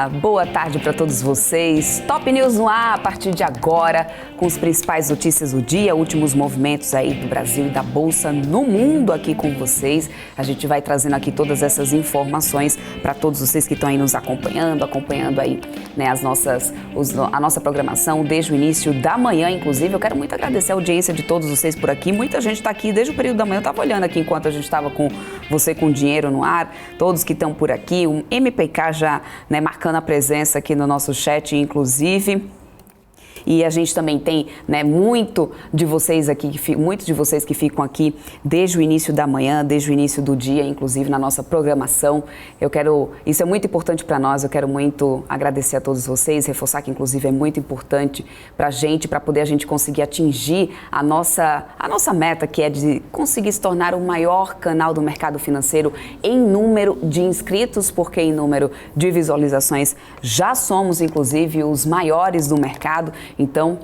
Olá, boa tarde para todos vocês. Top News no ar a partir de agora, com as principais notícias do dia, últimos movimentos aí do Brasil e da Bolsa no mundo aqui com vocês. A gente vai trazendo aqui todas essas informações para todos vocês que estão aí nos acompanhando aí, né, a nossa programação desde o início da manhã, inclusive. Eu quero muito agradecer a audiência de todos vocês por aqui. Muita gente está aqui desde o período da manhã. Eu estava olhando aqui enquanto a gente estava com você com dinheiro no ar, todos que estão por aqui, o MPK já, né, marcando a presença aqui no nosso chat, inclusive. E a gente também tem, né, muitos de vocês que ficam aqui desde o início da manhã, desde o início do dia, inclusive na nossa programação. Isso é muito importante para nós, eu quero muito agradecer a todos vocês, reforçar que inclusive é muito importante para a gente, para poder a gente conseguir atingir a nossa meta, que é de conseguir se tornar o maior canal do mercado financeiro em número de inscritos, porque em número de visualizações já somos inclusive os maiores do mercado. Então,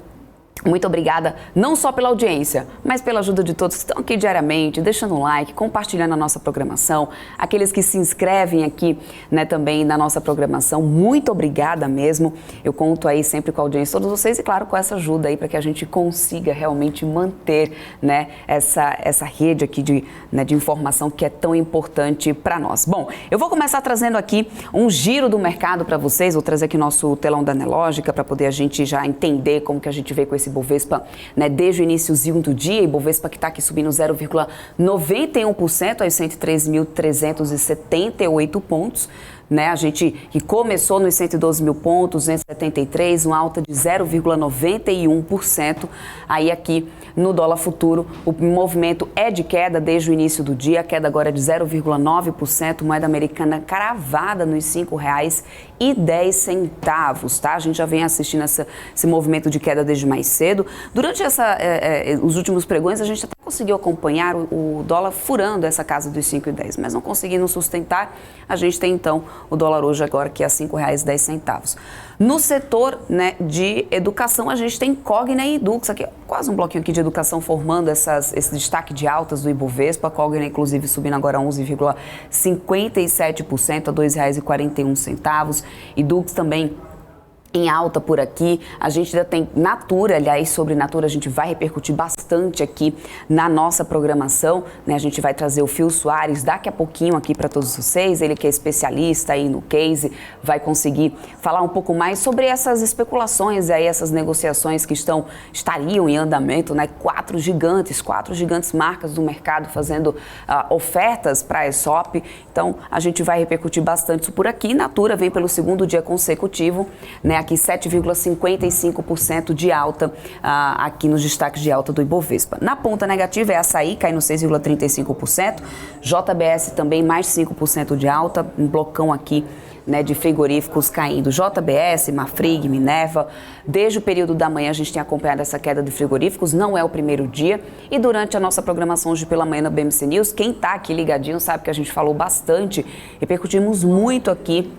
muito obrigada, não só pela audiência, mas pela ajuda de todos que estão aqui diariamente, deixando um like, compartilhando a nossa programação, aqueles que se inscrevem aqui, né, também na nossa programação, muito obrigada mesmo. Eu conto aí sempre com a audiência de todos vocês e, claro, com essa ajuda aí para que a gente consiga realmente manter, né, essa rede aqui de informação que é tão importante para nós. Bom, eu vou começar trazendo aqui um giro do mercado para vocês, vou trazer aqui nosso telão da Nelógica para poder a gente já entender como que a gente vê com esse Bovespa, né, desde o iníciozinho do dia, e Bovespa que está aqui subindo 0,91% aos 103.378 pontos, né, a gente que começou nos 112 mil pontos, 273, uma alta de 0,91%, aí aqui no dólar futuro o movimento é de queda desde o início do dia, a queda agora é de 0,9%, moeda americana cravada nos R$5,10, tá? A gente já vem assistindo esse movimento de queda desde mais cedo. Durante os últimos pregões a gente até conseguiu acompanhar o dólar furando essa casa dos 5,10, mas não conseguindo sustentar. A gente tem então o dólar hoje agora que é R$5,10. No setor, né, de educação, a gente tem Cogna e Dux, aqui quase um bloquinho aqui de educação formando esse destaque de altas do Ibovespa. Cogna, inclusive, subindo agora 11,57% a R$2,41. E Dux também em alta por aqui. A gente ainda tem Natura, aliás, sobre Natura a gente vai repercutir bastante aqui na nossa programação, né? A gente vai trazer o Phil Soares daqui a pouquinho aqui para todos vocês, ele que é especialista aí no case, vai conseguir falar um pouco mais sobre essas especulações aí, essas negociações que estariam em andamento, né? Quatro gigantes marcas do mercado fazendo ofertas para a ESOP. Então, a gente vai repercutir bastante isso por aqui. Natura vem pelo segundo dia consecutivo, né? Aqui 7,55% de alta aqui nos destaques de alta do Ibovespa. Na ponta negativa é Açaí, cai no 6,35%. JBS também mais 5% de alta, um blocão aqui, né, de frigoríficos caindo. JBS, Marfrig, Minerva. Desde o período da manhã a gente tem acompanhado essa queda de frigoríficos, não é o primeiro dia. E durante a nossa programação hoje pela manhã na BMC News, quem está aqui ligadinho sabe que a gente falou bastante, repercutimos muito aqui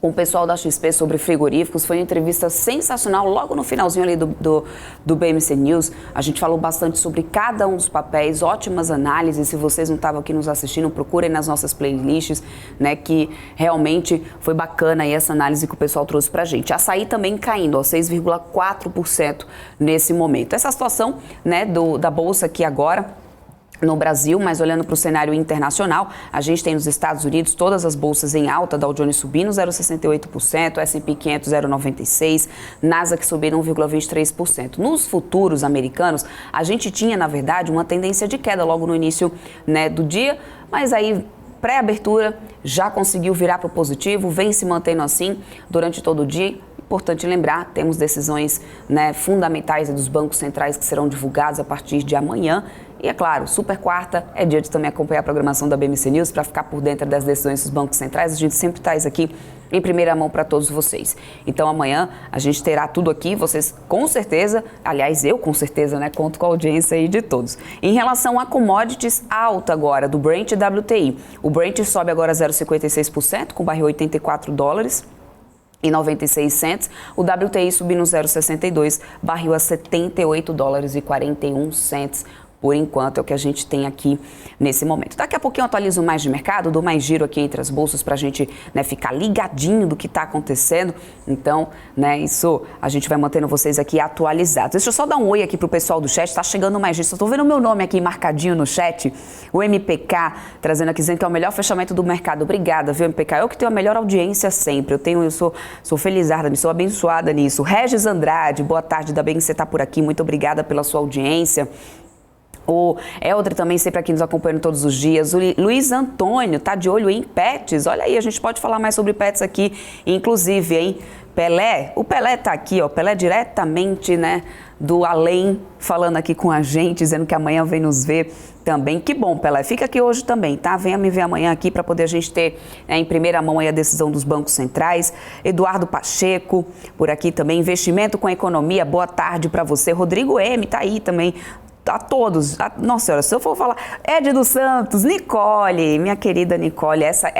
com o pessoal da XP sobre frigoríficos. Foi uma entrevista sensacional, logo no finalzinho ali do BMC News. A gente falou bastante sobre cada um dos papéis, ótimas análises. Se vocês não estavam aqui nos assistindo, procurem nas nossas playlists, né, que realmente foi bacana aí essa análise que o pessoal trouxe pra gente. Açaí também caindo, ó, 6,4% nesse momento. Essa situação, né, da Bolsa aqui agora no Brasil, mas olhando para o cenário internacional, a gente tem nos Estados Unidos todas as bolsas em alta, Dow Jones subindo 0,68%, S&P 500 0,96%, Nasdaq subindo 1,23%. Nos futuros americanos, a gente tinha, na verdade, uma tendência de queda logo no início, né, do dia, mas aí pré-abertura já conseguiu virar para o positivo, vem se mantendo assim durante todo o dia. Importante lembrar, temos decisões, né, fundamentais dos bancos centrais que serão divulgados a partir de amanhã. E é claro, super quarta é dia de também acompanhar a programação da BMC News para ficar por dentro das decisões dos bancos centrais. A gente sempre traz aqui em primeira mão para todos vocês. Então amanhã a gente terá tudo aqui, vocês com certeza, aliás eu com certeza, né, conto com a audiência aí de todos. Em relação a commodities, alta agora do Brent e WTI. O Brent sobe agora 0,56% com barril $84,96. O WTI subindo 0,62, barril a $78,41 Por enquanto é o que a gente tem aqui nesse momento. Daqui a pouquinho eu atualizo mais de mercado, dou mais giro aqui entre as bolsas para a gente, né, ficar ligadinho do que está acontecendo. Então, né, isso a gente vai mantendo vocês aqui atualizados. Deixa eu só dar um oi aqui pro pessoal do chat, está chegando mais gente. Estou vendo o meu nome aqui marcadinho no chat, o MPK, trazendo aqui, dizendo que é o melhor fechamento do mercado. Obrigada, viu, MPK? Eu que tenho a melhor audiência sempre. Eu sou felizarda, sou abençoada nisso. Regis Andrade, boa tarde, ainda bem que você está por aqui. Muito obrigada pela sua audiência. O Eldre também sempre aqui nos acompanhando todos os dias. O Luiz Antônio tá de olho em pets. Olha aí, a gente pode falar mais sobre pets aqui, inclusive, hein? Pelé, o Pelé tá aqui, ó, Pelé diretamente, né, do além, falando aqui com a gente, dizendo que amanhã vem nos ver também. Que bom, Pelé, fica aqui hoje também, tá? Venha me ver amanhã aqui para poder a gente ter, né, em primeira mão aí a decisão dos bancos centrais. Eduardo Pacheco, por aqui também, investimento com a economia, boa tarde para você. Rodrigo M tá aí também. A todos, nossa senhora, se eu for falar, Ed dos Santos, Nicole, minha querida Nicole, essa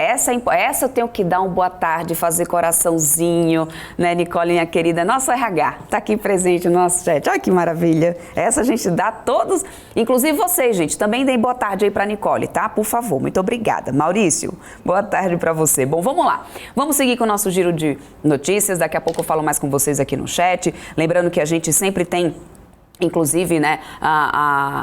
eu tenho que dar um boa tarde, fazer coraçãozinho, né, Nicole, minha querida, nossa RH, tá aqui presente no nosso chat, olha que maravilha, essa a gente dá a todos, inclusive vocês, gente, também deem boa tarde aí pra Nicole, tá, por favor, muito obrigada. Maurício, boa tarde pra você. Bom, vamos lá, vamos seguir com o nosso giro de notícias, daqui a pouco eu falo mais com vocês aqui no chat, lembrando que a gente sempre tem, inclusive, né,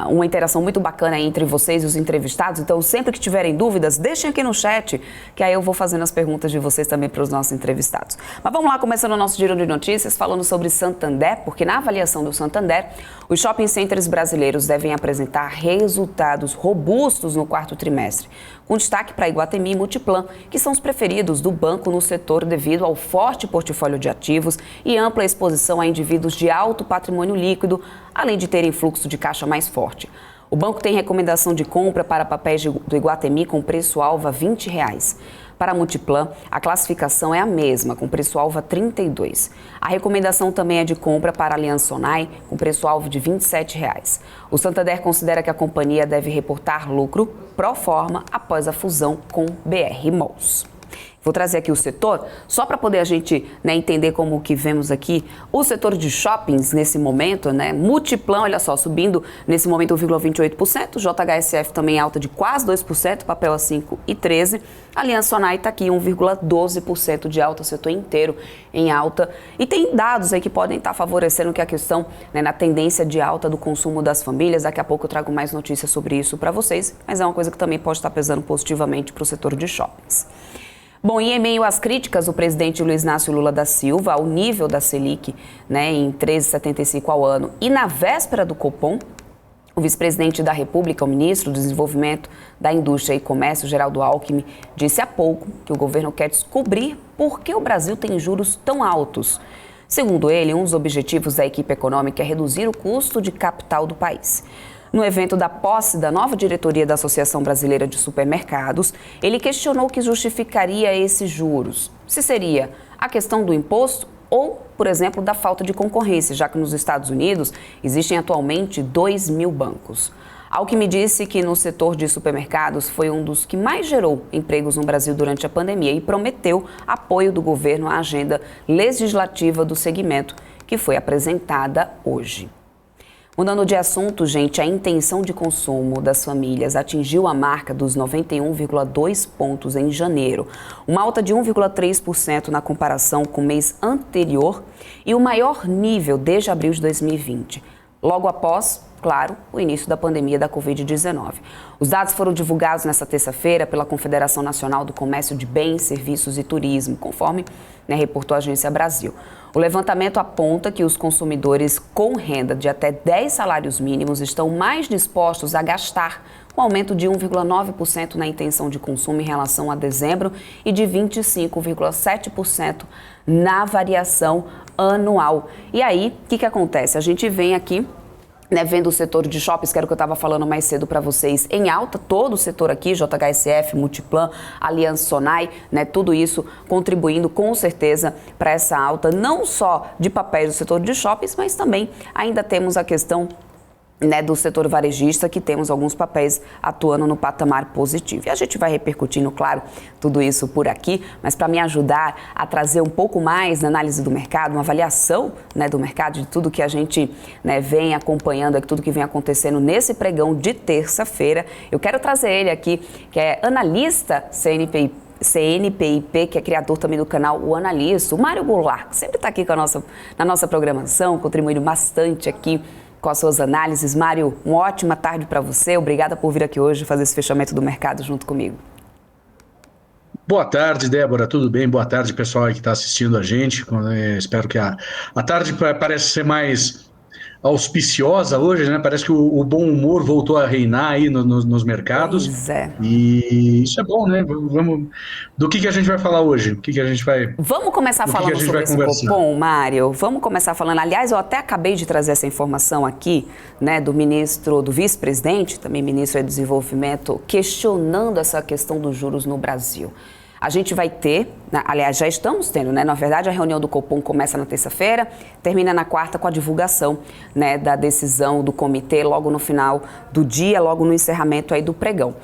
uma interação muito bacana entre vocês e os entrevistados. Então, sempre que tiverem dúvidas, deixem aqui no chat, que aí eu vou fazendo as perguntas de vocês também para os nossos entrevistados. Mas vamos lá, começando o nosso giro de notícias, falando sobre Santander, porque na avaliação do Santander, os shopping centers brasileiros devem apresentar resultados robustos no quarto trimestre, com destaque para Iguatemi e Multiplan, que são os preferidos do banco no setor devido ao forte portfólio de ativos e ampla exposição a indivíduos de alto patrimônio líquido, além de terem fluxo de caixa mais forte. O banco tem recomendação de compra para papéis do Iguatemi com preço-alvo a R$ 20. Para a Multiplan, a classificação é a mesma, com preço-alvo a R$ 32. A recomendação também é de compra para a Aliança Sonae, com preço-alvo de R$ 27. O Santander considera que a companhia deve reportar lucro pro forma após a fusão com BR Malls. Vou trazer aqui o setor, só para poder a gente, né, entender como que vemos aqui o setor de shoppings nesse momento, né? Multiplan, olha só, subindo nesse momento 1,28%, JHSF também alta de quase 2%, papel a 5,13%, Aliança Sonae está aqui 1,12% de alta, o setor inteiro em alta. E tem dados aí que podem estar favorecendo que a questão, né, na tendência de alta do consumo das famílias. Daqui a pouco eu trago mais notícias sobre isso para vocês, mas é uma coisa que também pode estar pesando positivamente para o setor de shoppings. Bom, e em meio às críticas, o presidente Luiz Inácio Lula da Silva, ao nível da Selic, né, em 13,75 ao ano, e na véspera do Copom, o vice-presidente da República, o ministro do Desenvolvimento da Indústria e Comércio, Geraldo Alckmin, disse há pouco que o governo quer descobrir por que o Brasil tem juros tão altos. Segundo ele, um dos objetivos da equipe econômica é reduzir o custo de capital do país. No evento da posse da nova diretoria da Associação Brasileira de Supermercados, ele questionou o que justificaria esses juros. Se seria a questão do imposto ou, por exemplo, da falta de concorrência, já que nos Estados Unidos existem atualmente 2.000 bancos. Alckmin disse que no setor de supermercados foi um dos que mais gerou empregos no Brasil durante a pandemia e prometeu apoio do governo à agenda legislativa do segmento, que foi apresentada hoje. Mudando de assunto, gente, a intenção de consumo das famílias atingiu a marca dos 91,2 pontos em janeiro, uma alta de 1,3% na comparação com o mês anterior e o maior nível desde abril de 2020, logo após, claro, o início da pandemia da Covid-19. Os dados foram divulgados nesta terça-feira pela Confederação Nacional do Comércio de Bens, Serviços e Turismo, conforme, né, reportou a Agência Brasil. O levantamento aponta que os consumidores com renda de até 10 salários mínimos estão mais dispostos a gastar, com aumento de 1,9% na intenção de consumo em relação a dezembro e de 25,7% na variação anual. E aí, o que acontece? A gente vem aqui, né, vendo o setor de shoppings, que era o que eu estava falando mais cedo para vocês, em alta, todo o setor aqui, JHSF, Multiplan, Aliança Sonae, né, tudo isso contribuindo com certeza para essa alta, não só de papéis do setor de shoppings, mas também ainda temos a questão né, do setor varejista, que temos alguns papéis atuando no patamar positivo. E a gente vai repercutindo, claro, tudo isso por aqui, mas para me ajudar a trazer um pouco mais na análise do mercado, uma avaliação, né, do mercado, de tudo que a gente, né, vem acompanhando, tudo que vem acontecendo nesse pregão de terça-feira, eu quero trazer ele aqui, que é analista CNPIP, que é criador também do canal O Analista, o Mário Goulart, que sempre está aqui na nossa programação, contribuindo bastante aqui com as suas análises. Mário, uma ótima tarde para você. Obrigada por vir aqui hoje fazer esse fechamento do mercado junto comigo. Boa tarde, Débora. Tudo bem? Boa tarde, pessoal que está assistindo a gente. Espero que a tarde parece ser mais auspiciosa hoje, né? Parece que o bom humor voltou a reinar aí nos mercados. Pois é. E isso é bom, né? Do que a gente vai falar hoje? O que a gente vai... Vamos começar falando sobre esse Copom, Mário? Vamos começar falando. Aliás, eu até acabei de trazer essa informação aqui, né, do vice-presidente, também ministro do Desenvolvimento, questionando essa questão dos juros no Brasil. A gente vai ter, aliás, já estamos tendo, né? Na verdade, a reunião do Copom começa na terça-feira, termina na quarta com a divulgação, né, da decisão do comitê logo no final do dia, logo no encerramento aí do pregão.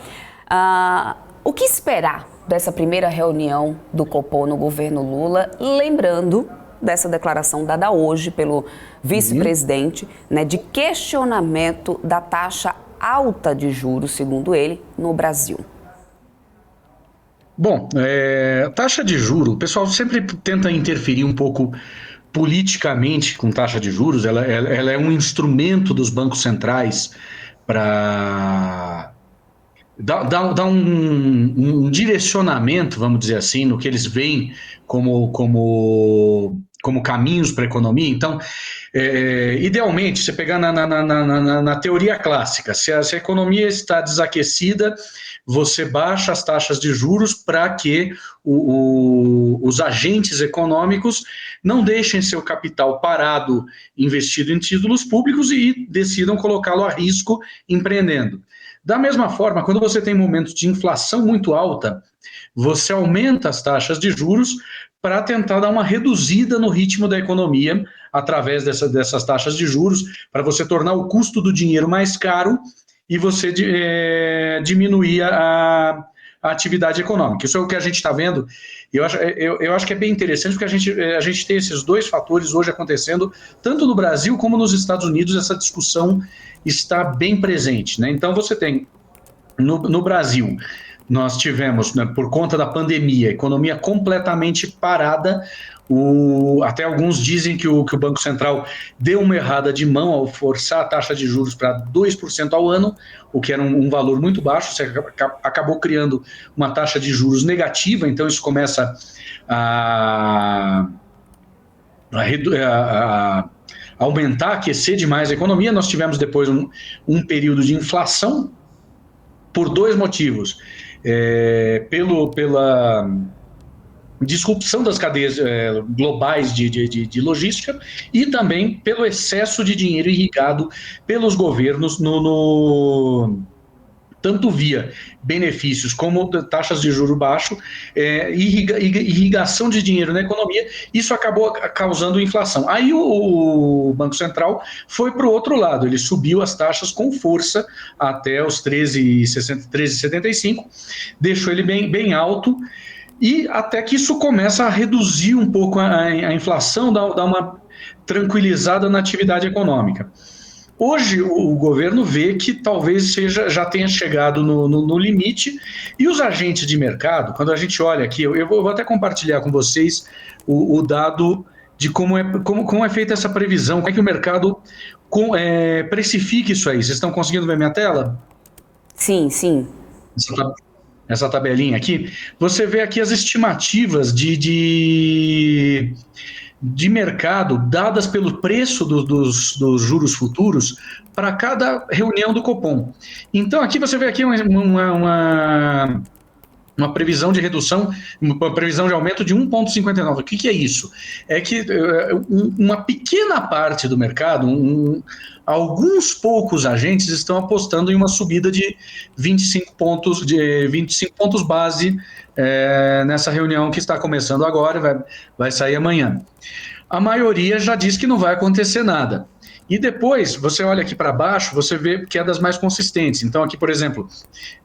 O que esperar dessa primeira reunião do Copom no governo Lula, lembrando dessa declaração dada hoje pelo vice-presidente, né, de questionamento da taxa alta de juros, segundo ele, no Brasil? Bom, taxa de juros, o pessoal sempre tenta interferir um pouco politicamente com taxa de juros, ela é um instrumento dos bancos centrais para dar um direcionamento, vamos dizer assim, no que eles veem como caminhos para a economia. Então, idealmente, você pegar na teoria clássica, se a economia está desaquecida, você baixa as taxas de juros para que os agentes econômicos não deixem seu capital parado investido em títulos públicos e decidam colocá-lo a risco empreendendo. Da mesma forma, quando você tem momentos de inflação muito alta, você aumenta as taxas de juros para tentar dar uma reduzida no ritmo da economia através dessas taxas de juros, para você tornar o custo do dinheiro mais caro e você diminuir a atividade econômica. Isso é o que a gente está vendo. Eu acho que é bem interessante, porque a gente tem esses dois fatores hoje acontecendo, tanto no Brasil como nos Estados Unidos, essa discussão está bem presente, né? Então você tem, no Brasil, nós tivemos, né, por conta da pandemia, a economia completamente parada. Até alguns dizem que o Banco Central deu uma errada de mão ao forçar a taxa de juros para 2% ao ano, o que era um valor muito baixo. Você acabou criando uma taxa de juros negativa, então isso começa a aumentar, aquecer demais a economia. Nós tivemos depois um período de inflação por dois motivos. Pela disrupção das cadeias globais de logística e também pelo excesso de dinheiro irrigado pelos governos tanto via benefícios como taxas de juro baixo, irrigação de dinheiro na economia. Isso acabou causando inflação. Aí o Banco Central foi para o outro lado, ele subiu as taxas com força até os 13,75, deixou ele bem alto, e até que isso começa a reduzir um pouco a inflação, dar uma tranquilizada na atividade econômica. Hoje o governo vê que talvez já tenha chegado no limite, e os agentes de mercado, quando a gente olha aqui, eu vou até compartilhar com vocês o dado de como é feita essa previsão, como é que o mercado precifica isso aí. Vocês estão conseguindo ver minha tela? Sim, sim. Essa tabelinha aqui, você vê aqui as estimativas de mercado dadas pelo preço dos juros futuros para cada reunião do Copom. Então aqui você vê aqui uma previsão de redução, uma previsão de aumento de 1,59. O que é isso? É que uma pequena parte do mercado, alguns poucos agentes estão apostando em uma subida de 25 pontos base nessa reunião que está começando agora, vai sair amanhã. A maioria já diz que não vai acontecer nada. E depois, você olha aqui para baixo, você vê quedas mais consistentes. Então, aqui, por exemplo,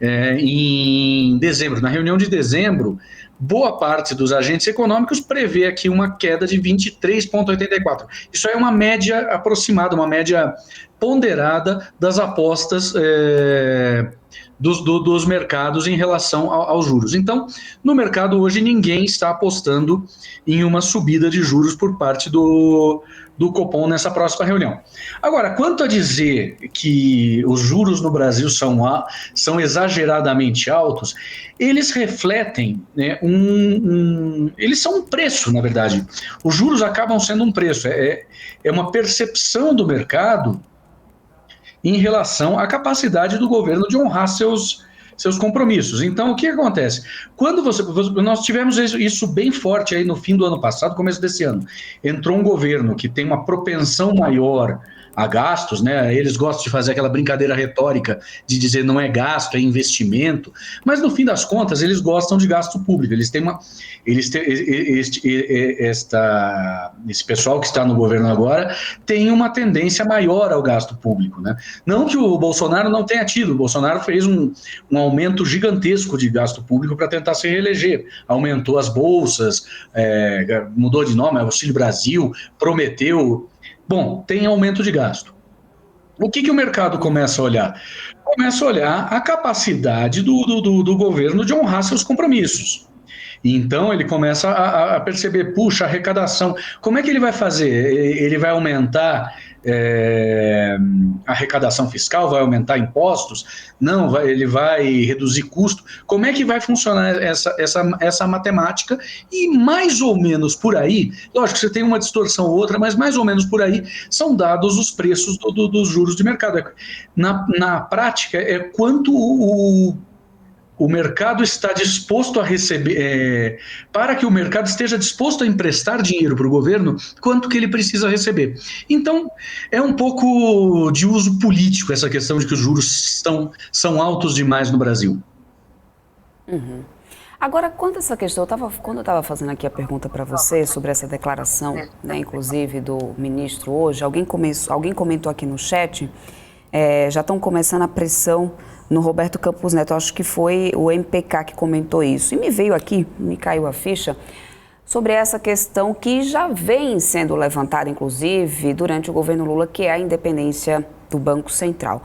em dezembro, na reunião de dezembro, boa parte dos agentes econômicos prevê aqui uma queda de 23,84. Isso é uma média aproximada, uma média ponderada das apostas dos mercados em relação aos juros. Então, no mercado hoje, ninguém está apostando em uma subida de juros por parte do Copom nessa próxima reunião. Agora, quanto a dizer que os juros no Brasil são exageradamente altos, eles refletem, né, eles são um preço, na verdade. Os juros acabam sendo um preço, é uma percepção do mercado em relação à capacidade do governo de honrar seus compromissos. Então, o que acontece? Quando nós tivemos isso bem forte aí no fim do ano passado, começo desse ano, entrou um governo que tem uma propensão maior a gastos, né? Eles gostam de fazer aquela brincadeira retórica de dizer não é gasto, é investimento, mas no fim das contas eles gostam de gasto público. Esse pessoal que está no governo agora tem uma tendência maior ao gasto público, né? Não que o Bolsonaro não tenha tido, o Bolsonaro fez um aumento gigantesco de gasto público para tentar se reeleger, aumentou as bolsas, mudou de nome, Auxílio Brasil, prometeu. Bom, tem aumento de gasto. O que o mercado começa a olhar? Começa a olhar a capacidade do governo de honrar seus compromissos. Então ele começa a perceber, puxa, arrecadação, como é que ele vai fazer? Ele vai aumentar a arrecadação fiscal, vai aumentar impostos? Não, ele vai reduzir custo. Como é que vai funcionar essa matemática? E mais ou menos por aí, lógico que você tem uma distorção ou outra, mas mais ou menos por aí são dados os preços dos juros de mercado. Na prática, é quanto o mercado está disposto a receber, para que o mercado esteja disposto a emprestar dinheiro para o governo, quanto que ele precisa receber. Então, é um pouco de uso político essa questão de que os juros são altos demais no Brasil. Uhum. Agora, quanto a essa questão, quando eu estava fazendo aqui a pergunta para você sobre essa declaração, né, inclusive do ministro hoje, alguém comentou aqui no chat, já estão começando a pressão no Roberto Campos Neto, acho que foi o MPK que comentou isso. E me caiu a ficha sobre essa questão que já vem sendo levantada, inclusive, durante o governo Lula, que é a independência do Banco Central.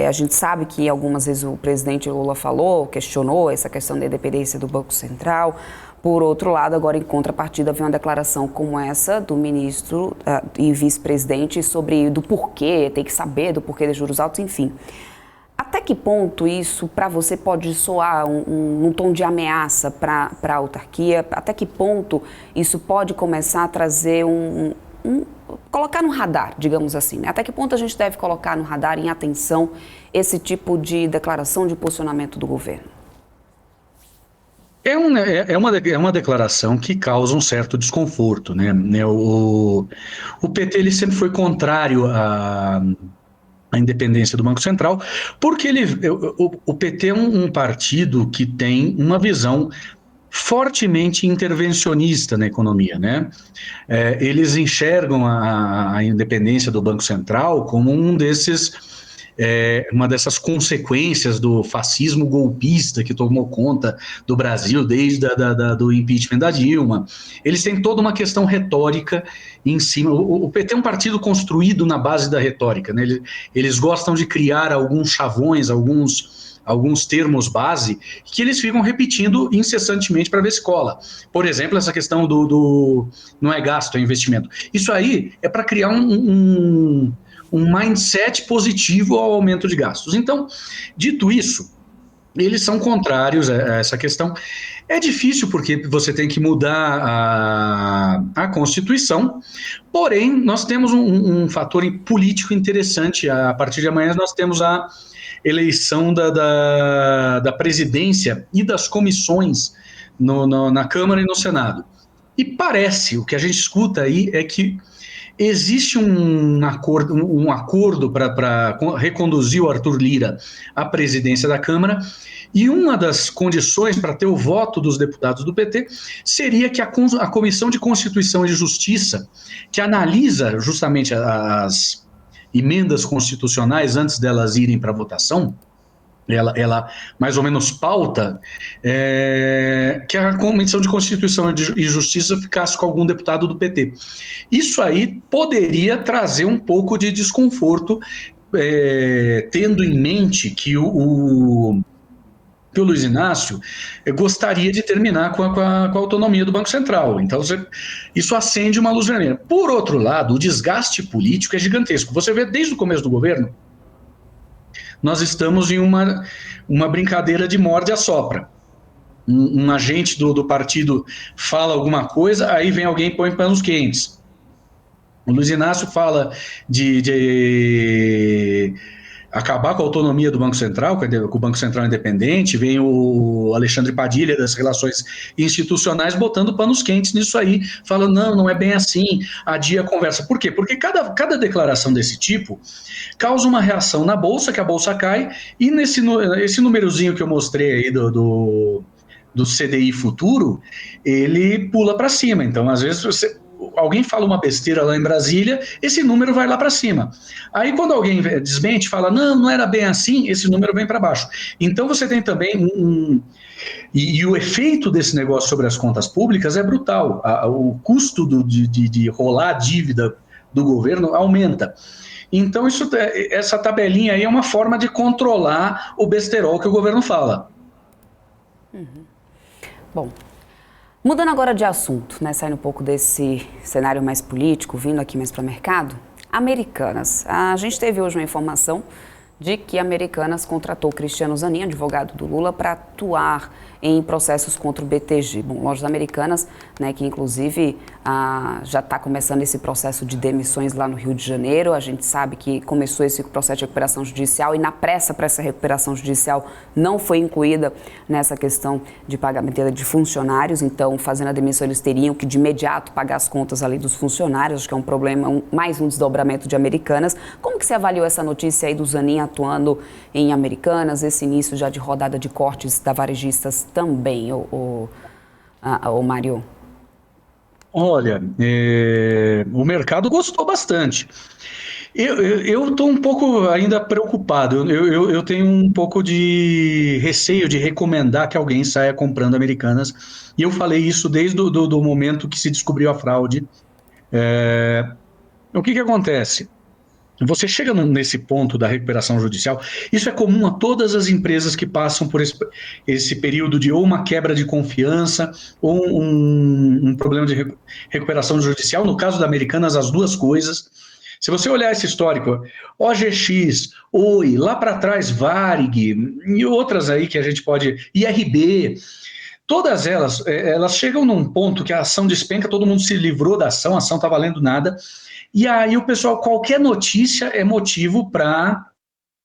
A gente sabe que algumas vezes o presidente Lula questionou essa questão da independência do Banco Central. Por outro lado, agora em contrapartida, vem uma declaração como essa do ministro e vice-presidente do porquê, tem que saber do porquê dos juros altos, enfim. Até que ponto isso, para você, pode soar um tom de ameaça para a autarquia? Até que ponto isso pode começar a trazer colocar no radar, digamos assim, né? Até que ponto a gente deve colocar no radar, em atenção, esse tipo de declaração de posicionamento do governo? É uma declaração que causa um certo desconforto, né? O PT ele sempre foi contrário à independência do Banco Central, porque o PT é um partido que tem uma visão fortemente intervencionista na economia, né? Eles enxergam a independência do Banco Central como uma dessas consequências do fascismo golpista que tomou conta do Brasil desde do impeachment da Dilma. Eles têm toda uma questão retórica em cima. O PT é um partido construído na base da retórica, né? Eles gostam de criar alguns chavões, alguns termos base que eles ficam repetindo incessantemente para ver se cola. Por exemplo, essa questão do não é gasto, é investimento. Isso aí é para criar um mindset positivo ao aumento de gastos. Então, dito isso, eles são contrários a essa questão. É difícil porque você tem que mudar a Constituição, porém, nós temos um fator político interessante. A partir de amanhã nós temos a eleição da presidência e das comissões na Câmara e no Senado. E parece, o que a gente escuta aí é que existe um acordo para reconduzir o Arthur Lira à presidência da Câmara, e uma das condições para ter o voto dos deputados do PT seria que a Comissão de Constituição e Justiça, que analisa justamente as emendas constitucionais antes delas irem para votação, ela mais ou menos pauta que a Comissão de Constituição e Justiça ficasse com algum deputado do PT. Isso aí poderia trazer um pouco de desconforto, tendo em mente que o Luiz Inácio gostaria de terminar com a autonomia do Banco Central. Então, isso acende uma luz vermelha. Por outro lado, o desgaste político é gigantesco. Você vê desde o começo do governo, nós estamos em uma brincadeira de morde-a-sopra. Um agente do partido fala alguma coisa, aí vem alguém e põe panos quentes. O Luiz Inácio fala de acabar com a autonomia do Banco Central, com o Banco Central independente, vem o Alexandre Padilha das relações institucionais botando panos quentes nisso aí, falando, não é bem assim, adia a conversa. Por quê? Porque cada declaração desse tipo causa uma reação na Bolsa, que a Bolsa cai, e esse númerozinho que eu mostrei aí do CDI futuro, ele pula para cima. Então, às vezes, alguém fala uma besteira lá em Brasília, esse número vai lá para cima. Aí quando alguém desmente, fala, não era bem assim, esse número vem para baixo. Então você tem também e o efeito desse negócio sobre as contas públicas é brutal. O custo de rolar a dívida do governo aumenta. Então essa tabelinha aí é uma forma de controlar o besterol que o governo fala. Bom, mudando agora de assunto, né, saindo um pouco desse cenário mais político, vindo aqui mais para o mercado, Americanas. A gente teve hoje uma informação de que Americanas contratou Cristiano Zanin, advogado do Lula, para atuar em processos contra o BTG. Bom, Lojas Americanas, né, que inclusive já está começando esse processo de demissões lá no Rio de Janeiro. A gente sabe que começou esse processo de recuperação judicial e na pressa para essa recuperação judicial não foi incluída nessa questão de pagamento de funcionários. Então, fazendo a demissão, eles teriam que de imediato pagar as contas ali dos funcionários. Acho que é um problema, mais um desdobramento de Americanas. Como que você avaliou essa notícia aí do Zanin atuando em Americanas, esse início já de rodada de cortes da Varejistas também, o Mário? Olha, o mercado gostou bastante. Eu estou um pouco ainda preocupado, eu tenho um pouco de receio de recomendar que alguém saia comprando Americanas, e eu falei isso desde do momento que se descobriu a fraude. O que acontece? Você chega nesse ponto da recuperação judicial, isso é comum a todas as empresas que passam por esse período de ou uma quebra de confiança ou um problema de recuperação judicial. No caso da Americanas, as duas coisas. Se você olhar esse histórico, OGX, Oi, lá para trás Varig e outras aí que a gente pode, IRB, todas elas chegam num ponto que a ação despenca, todo mundo se livrou da ação, a ação está valendo nada. E aí o pessoal, qualquer notícia é motivo para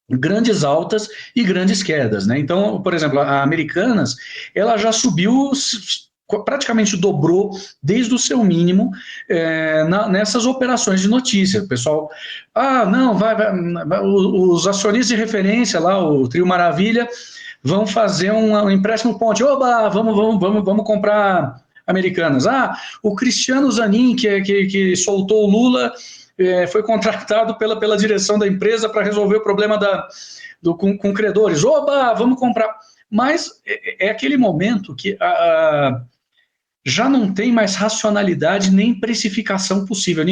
grandes altas e grandes quedas, né? Então, por exemplo, a Americanas, ela já subiu, praticamente dobrou desde o seu mínimo nessas operações de notícia. O pessoal, os acionistas de referência lá, o Trio Maravilha, vão fazer um empréstimo ponte. Oba, vamos comprar Americanas. O Cristiano Zanin, que soltou o Lula, foi contratado pela direção da empresa para resolver o problema com credores. Oba, vamos comprar. Mas é aquele momento que já não tem mais racionalidade nem precificação possível.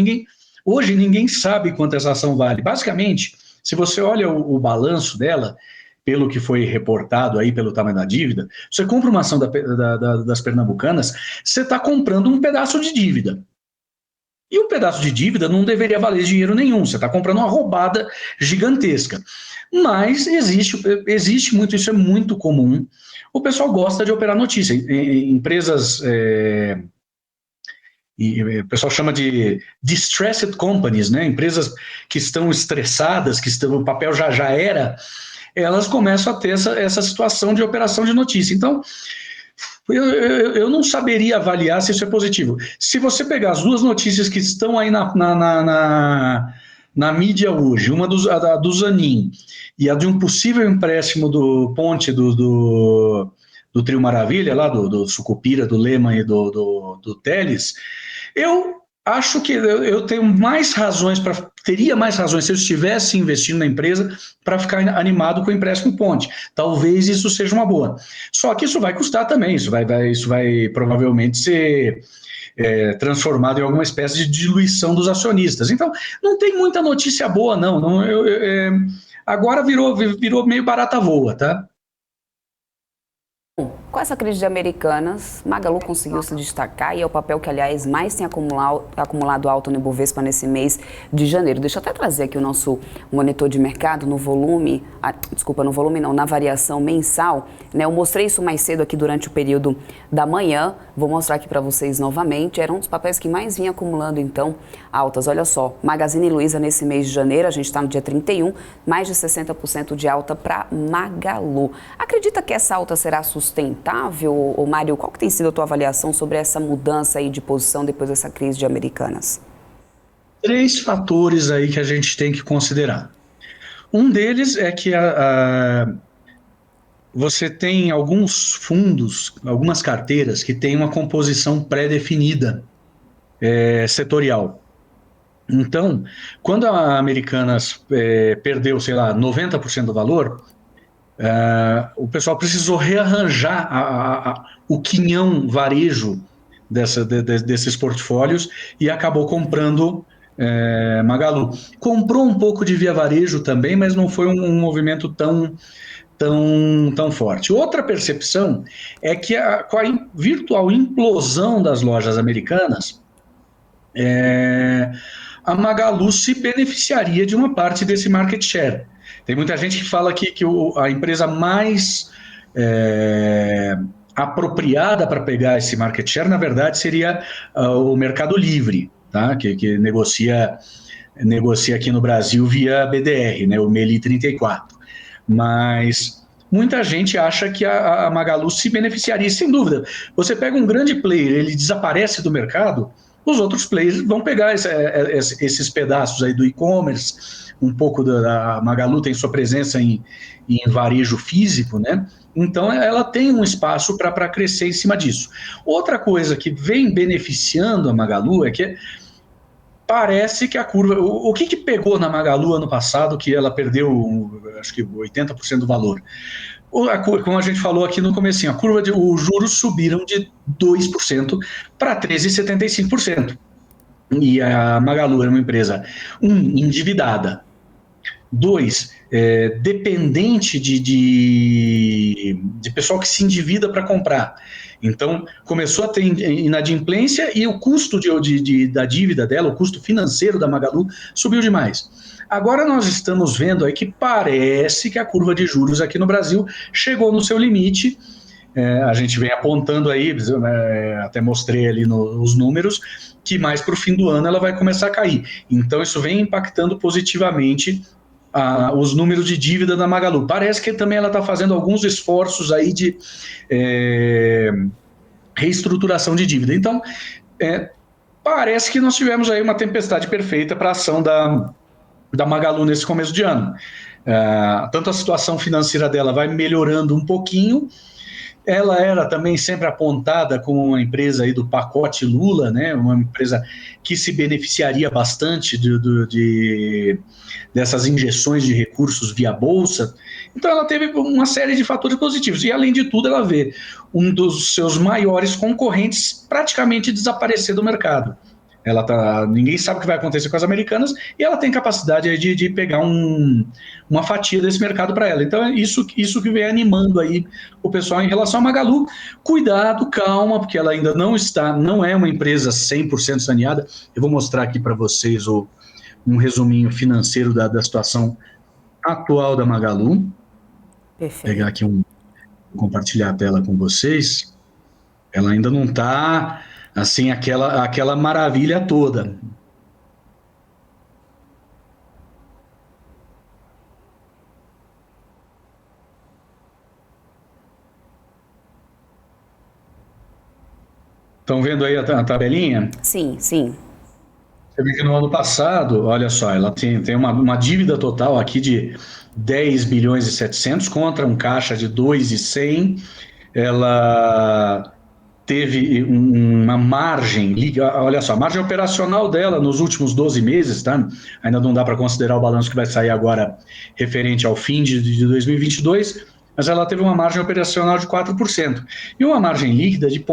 Hoje ninguém sabe quanto essa ação vale. Basicamente, se você olha o balanço dela, pelo que foi reportado aí, pelo tamanho da dívida, você compra uma ação das Pernambucanas, você está comprando um pedaço de dívida. E um pedaço de dívida não deveria valer dinheiro nenhum, você está comprando uma roubada gigantesca. Mas existe muito, isso é muito comum. O pessoal gosta de operar notícia. Empresas, o pessoal chama de distressed companies, né? Empresas que estão estressadas, o papel já era, elas começam a ter essa situação de operação de notícia. Então, Eu não saberia avaliar se isso é positivo. Se você pegar as duas notícias que estão aí na mídia hoje, uma a do Zanin e a de um possível empréstimo do Ponte do Trio Maravilha, lá do Sucupira, do Lehmann e do Telles, eu acho que eu tenho mais razões teria mais razões se eu estivesse investindo na empresa para ficar animado com o empréstimo Ponte. Talvez isso seja uma boa. Só que isso vai custar também, isso vai provavelmente ser transformado em alguma espécie de diluição dos acionistas. Então, não tem muita notícia boa, não. Agora virou meio barata voa, tá? Com essa crise de Americanas, Magalu conseguiu se destacar e é o papel que, aliás, mais tem acumulado alto no Ibovespa nesse mês de janeiro. Deixa eu até trazer aqui o nosso monitor de mercado no volume, na variação mensal. Né? Eu mostrei isso mais cedo aqui durante o período da manhã, vou mostrar aqui para vocês novamente. Era um dos papéis que mais vinha acumulando, então, altas. Olha só, Magazine Luiza nesse mês de janeiro, a gente está no dia 31, mais de 60% de alta para Magalu. Acredita que essa alta será sustentável, ou Mário? Qual que tem sido a tua avaliação sobre essa mudança aí de posição depois dessa crise de Americanas? 3 fatores aí que a gente tem que considerar. Um deles é que você tem alguns fundos, algumas carteiras que têm uma composição pré-definida, setorial. Então, quando a Americanas perdeu, sei lá, 90% do valor, o pessoal precisou rearranjar o quinhão varejo desses portfólios e acabou comprando Magalu. Comprou um pouco de Via Varejo também, mas não foi um movimento tão forte. Outra percepção é que com a virtual implosão das lojas americanas, a Magalu se beneficiaria de uma parte desse market share. Tem muita gente que fala que a empresa mais apropriada para pegar esse market share, na verdade, seria o Mercado Livre, tá? que negocia aqui no Brasil via BDR, né? O Meli 34. Mas muita gente acha que a Magalu se beneficiaria, sem dúvida. Você pega um grande player, ele desaparece do mercado, os outros players vão pegar esses pedaços aí do e-commerce, um pouco da Magalu tem sua presença em varejo físico, né? Então ela tem um espaço para crescer em cima disso. Outra coisa que vem beneficiando a Magalu é que parece que a curva. O que pegou na Magalu ano passado que ela perdeu, acho que 80% do valor? Como a gente falou aqui no comecinho, os juros subiram de 2% para 13,75%. E a Magalu é uma empresa, endividada, 2, dependente de pessoal que se endivida para comprar. Então, começou a ter inadimplência e o custo da dívida dela, o custo financeiro da Magalu, subiu demais. Agora nós estamos vendo aí que parece que a curva de juros aqui no Brasil chegou no seu limite. A gente vem apontando aí, até mostrei ali os números, que mais para o fim do ano ela vai começar a cair. Então, isso vem impactando positivamente os números de dívida da Magalu. Parece que também ela está fazendo alguns esforços aí de reestruturação de dívida. Então, parece que nós tivemos aí uma tempestade perfeita para a ação da Magalu nesse começo de ano. Tanto a situação financeira dela vai melhorando um pouquinho. Ela era também sempre apontada como uma empresa aí do pacote Lula, né? Uma empresa que se beneficiaria bastante dessas injeções de recursos via bolsa. Então ela teve uma série de fatores positivos. E além de tudo, ela vê um dos seus maiores concorrentes praticamente desaparecer do mercado. Ninguém sabe o que vai acontecer com as americanas e ela tem capacidade de pegar uma fatia desse mercado para ela. Então é isso que vem animando aí o pessoal em relação a Magalu. Cuidado, calma, porque ela ainda não é uma empresa 100% saneada. Eu vou mostrar aqui para vocês um resuminho financeiro da situação atual da Magalu. Perfeito. Vou pegar aqui compartilhar a tela com vocês. Ela ainda não está assim aquela maravilha toda. Estão vendo aí a tabelinha? Sim, sim. Você vê que no ano passado, olha só, ela tem uma dívida total aqui de 10 bilhões e 700 contra um caixa de 2,100. Ela teve uma margem, olha só, a margem operacional dela nos últimos 12 meses, tá? Ainda não dá para considerar o balanço que vai sair agora referente ao fim de 2022, mas ela teve uma margem operacional de 4% e uma margem líquida de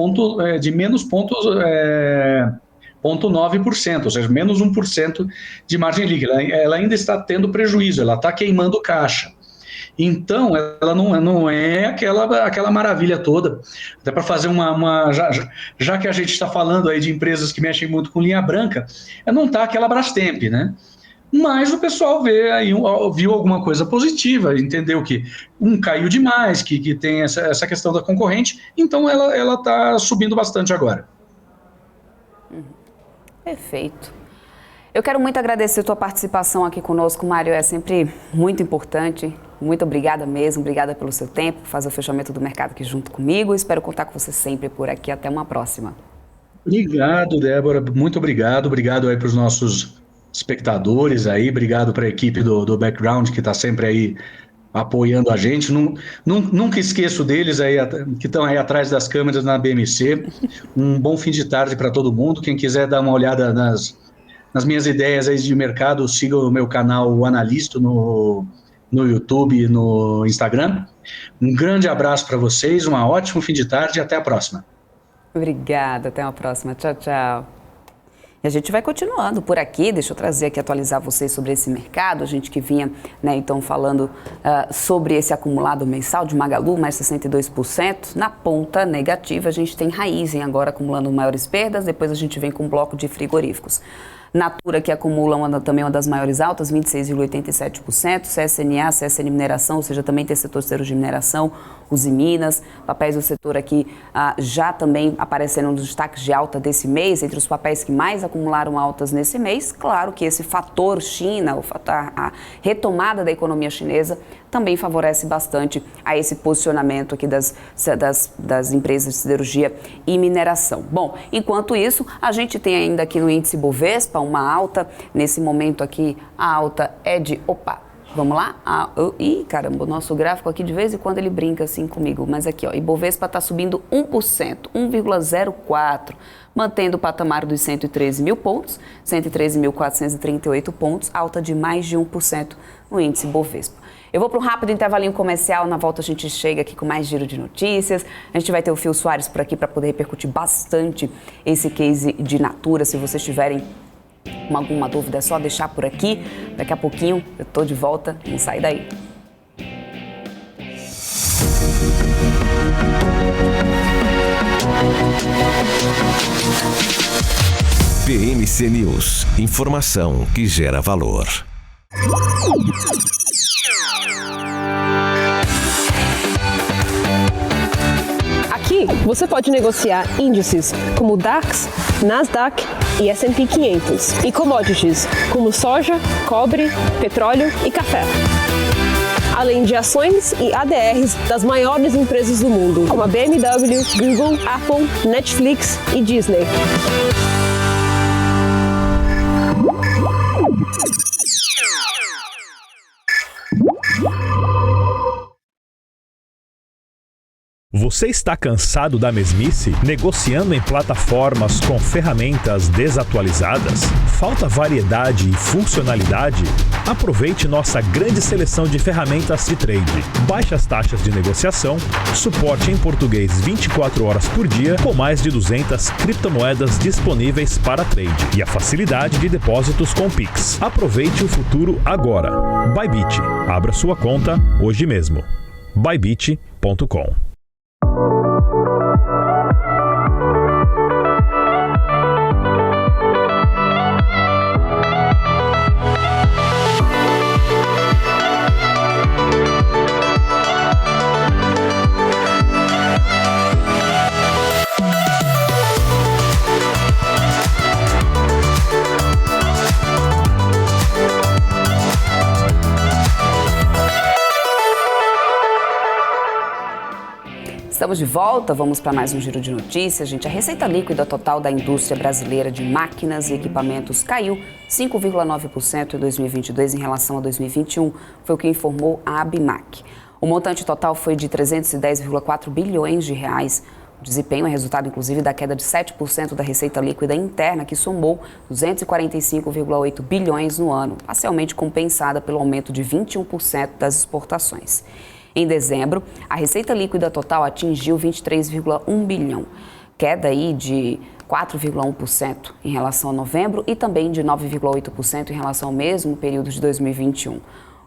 menos 0,9%, ou seja, menos 1% de margem líquida. Ela ainda está tendo prejuízo, ela está queimando caixa. Então, ela não é aquela maravilha toda. Até para fazer já que a gente está falando aí de empresas que mexem muito com linha branca, não está aquela Brastemp, né? Mas o pessoal viu alguma coisa positiva, entendeu que caiu demais, que tem essa questão da concorrente, então ela está subindo bastante agora. Perfeito. Eu quero muito agradecer a tua participação aqui conosco, Mário. É sempre muito importante. Muito obrigada mesmo. Obrigada pelo seu tempo, fazer o fechamento do mercado aqui junto comigo. Espero contar com você sempre por aqui. Até uma próxima. Obrigado, Débora. Muito obrigado. Obrigado aí para os nossos espectadores aí. Obrigado para a equipe do Background que está sempre aí apoiando a gente. Nunca esqueço deles aí que estão aí atrás das câmeras na BMC. Um bom fim de tarde para todo mundo. Quem quiser dar uma olhada nas minhas ideias aí de mercado, siga o meu canal O Analista no YouTube e no Instagram. Um grande abraço para vocês, um ótimo fim de tarde e até a próxima. Obrigada, até uma próxima. Tchau, tchau. E a gente vai continuando por aqui, deixa eu trazer aqui, atualizar vocês sobre esse mercado, a gente que vinha, né, então falando sobre esse acumulado mensal de Magalu, mais 62%, na ponta negativa a gente tem Raízen agora acumulando maiores perdas, depois a gente vem com um bloco de frigoríficos. Natura, que acumula também uma das maiores altas, 26,87%, CSNA, CSN Mineração, ou seja, também tem setor terceiro de mineração, Usiminas, papéis do setor aqui já também aparecendo nos destaques de alta desse mês, entre os papéis que mais acumularam altas nesse mês. Claro que esse fator China, a retomada da economia chinesa, também favorece bastante a esse posicionamento aqui das empresas de siderurgia e mineração. Bom, enquanto isso, a gente tem ainda aqui no índice Bovespa uma alta. Nesse momento aqui, a alta é de... Vamos lá? Ih, caramba, o nosso gráfico aqui de vez em quando ele brinca assim comigo. Mas aqui, ó, Ibovespa está subindo 1%, 1,04%, mantendo o patamar dos 113 mil pontos, 113.438 pontos, alta de mais de 1% no índice Bovespa. Eu vou para um rápido intervalinho comercial, na volta a gente chega aqui com mais giro de notícias. A gente vai ter o Phil Soares por aqui para poder repercutir bastante esse case de Natura. Se vocês tiverem alguma dúvida, é só deixar por aqui. Daqui a pouquinho eu tô de volta, não sai daí. BMC News, informação que gera valor. Aqui você pode negociar índices como DAX, Nasdaq e S&P 500 e commodities como soja, cobre, petróleo e café. Além de ações e ADRs das maiores empresas do mundo, como a BMW, Google, Apple, Netflix e Disney. Você está cansado da mesmice? Negociando em plataformas com ferramentas desatualizadas? Falta variedade e funcionalidade? Aproveite nossa grande seleção de ferramentas de trade. Baixas taxas de negociação, suporte em português 24 horas por dia, com mais de 200 criptomoedas disponíveis para trade e a facilidade de depósitos com Pix. Aproveite o futuro agora. Bybit. Abra sua conta hoje mesmo. Bybit.com. Estamos de volta, vamos para mais um giro de notícias, gente. A receita líquida total da indústria brasileira de máquinas e equipamentos caiu 5,9% em 2022 em relação a 2021, foi o que informou a ABIMAQ. O montante total foi de 310,4 bilhões de reais. O desempenho é resultado, inclusive, da queda de 7% da receita líquida interna, que somou 245,8 bilhões no ano, parcialmente compensada pelo aumento de 21% das exportações. Em dezembro, a receita líquida total atingiu 23,1 bilhão, queda aí de 4,1% em relação a novembro e também de 9,8% em relação ao mesmo período de 2021.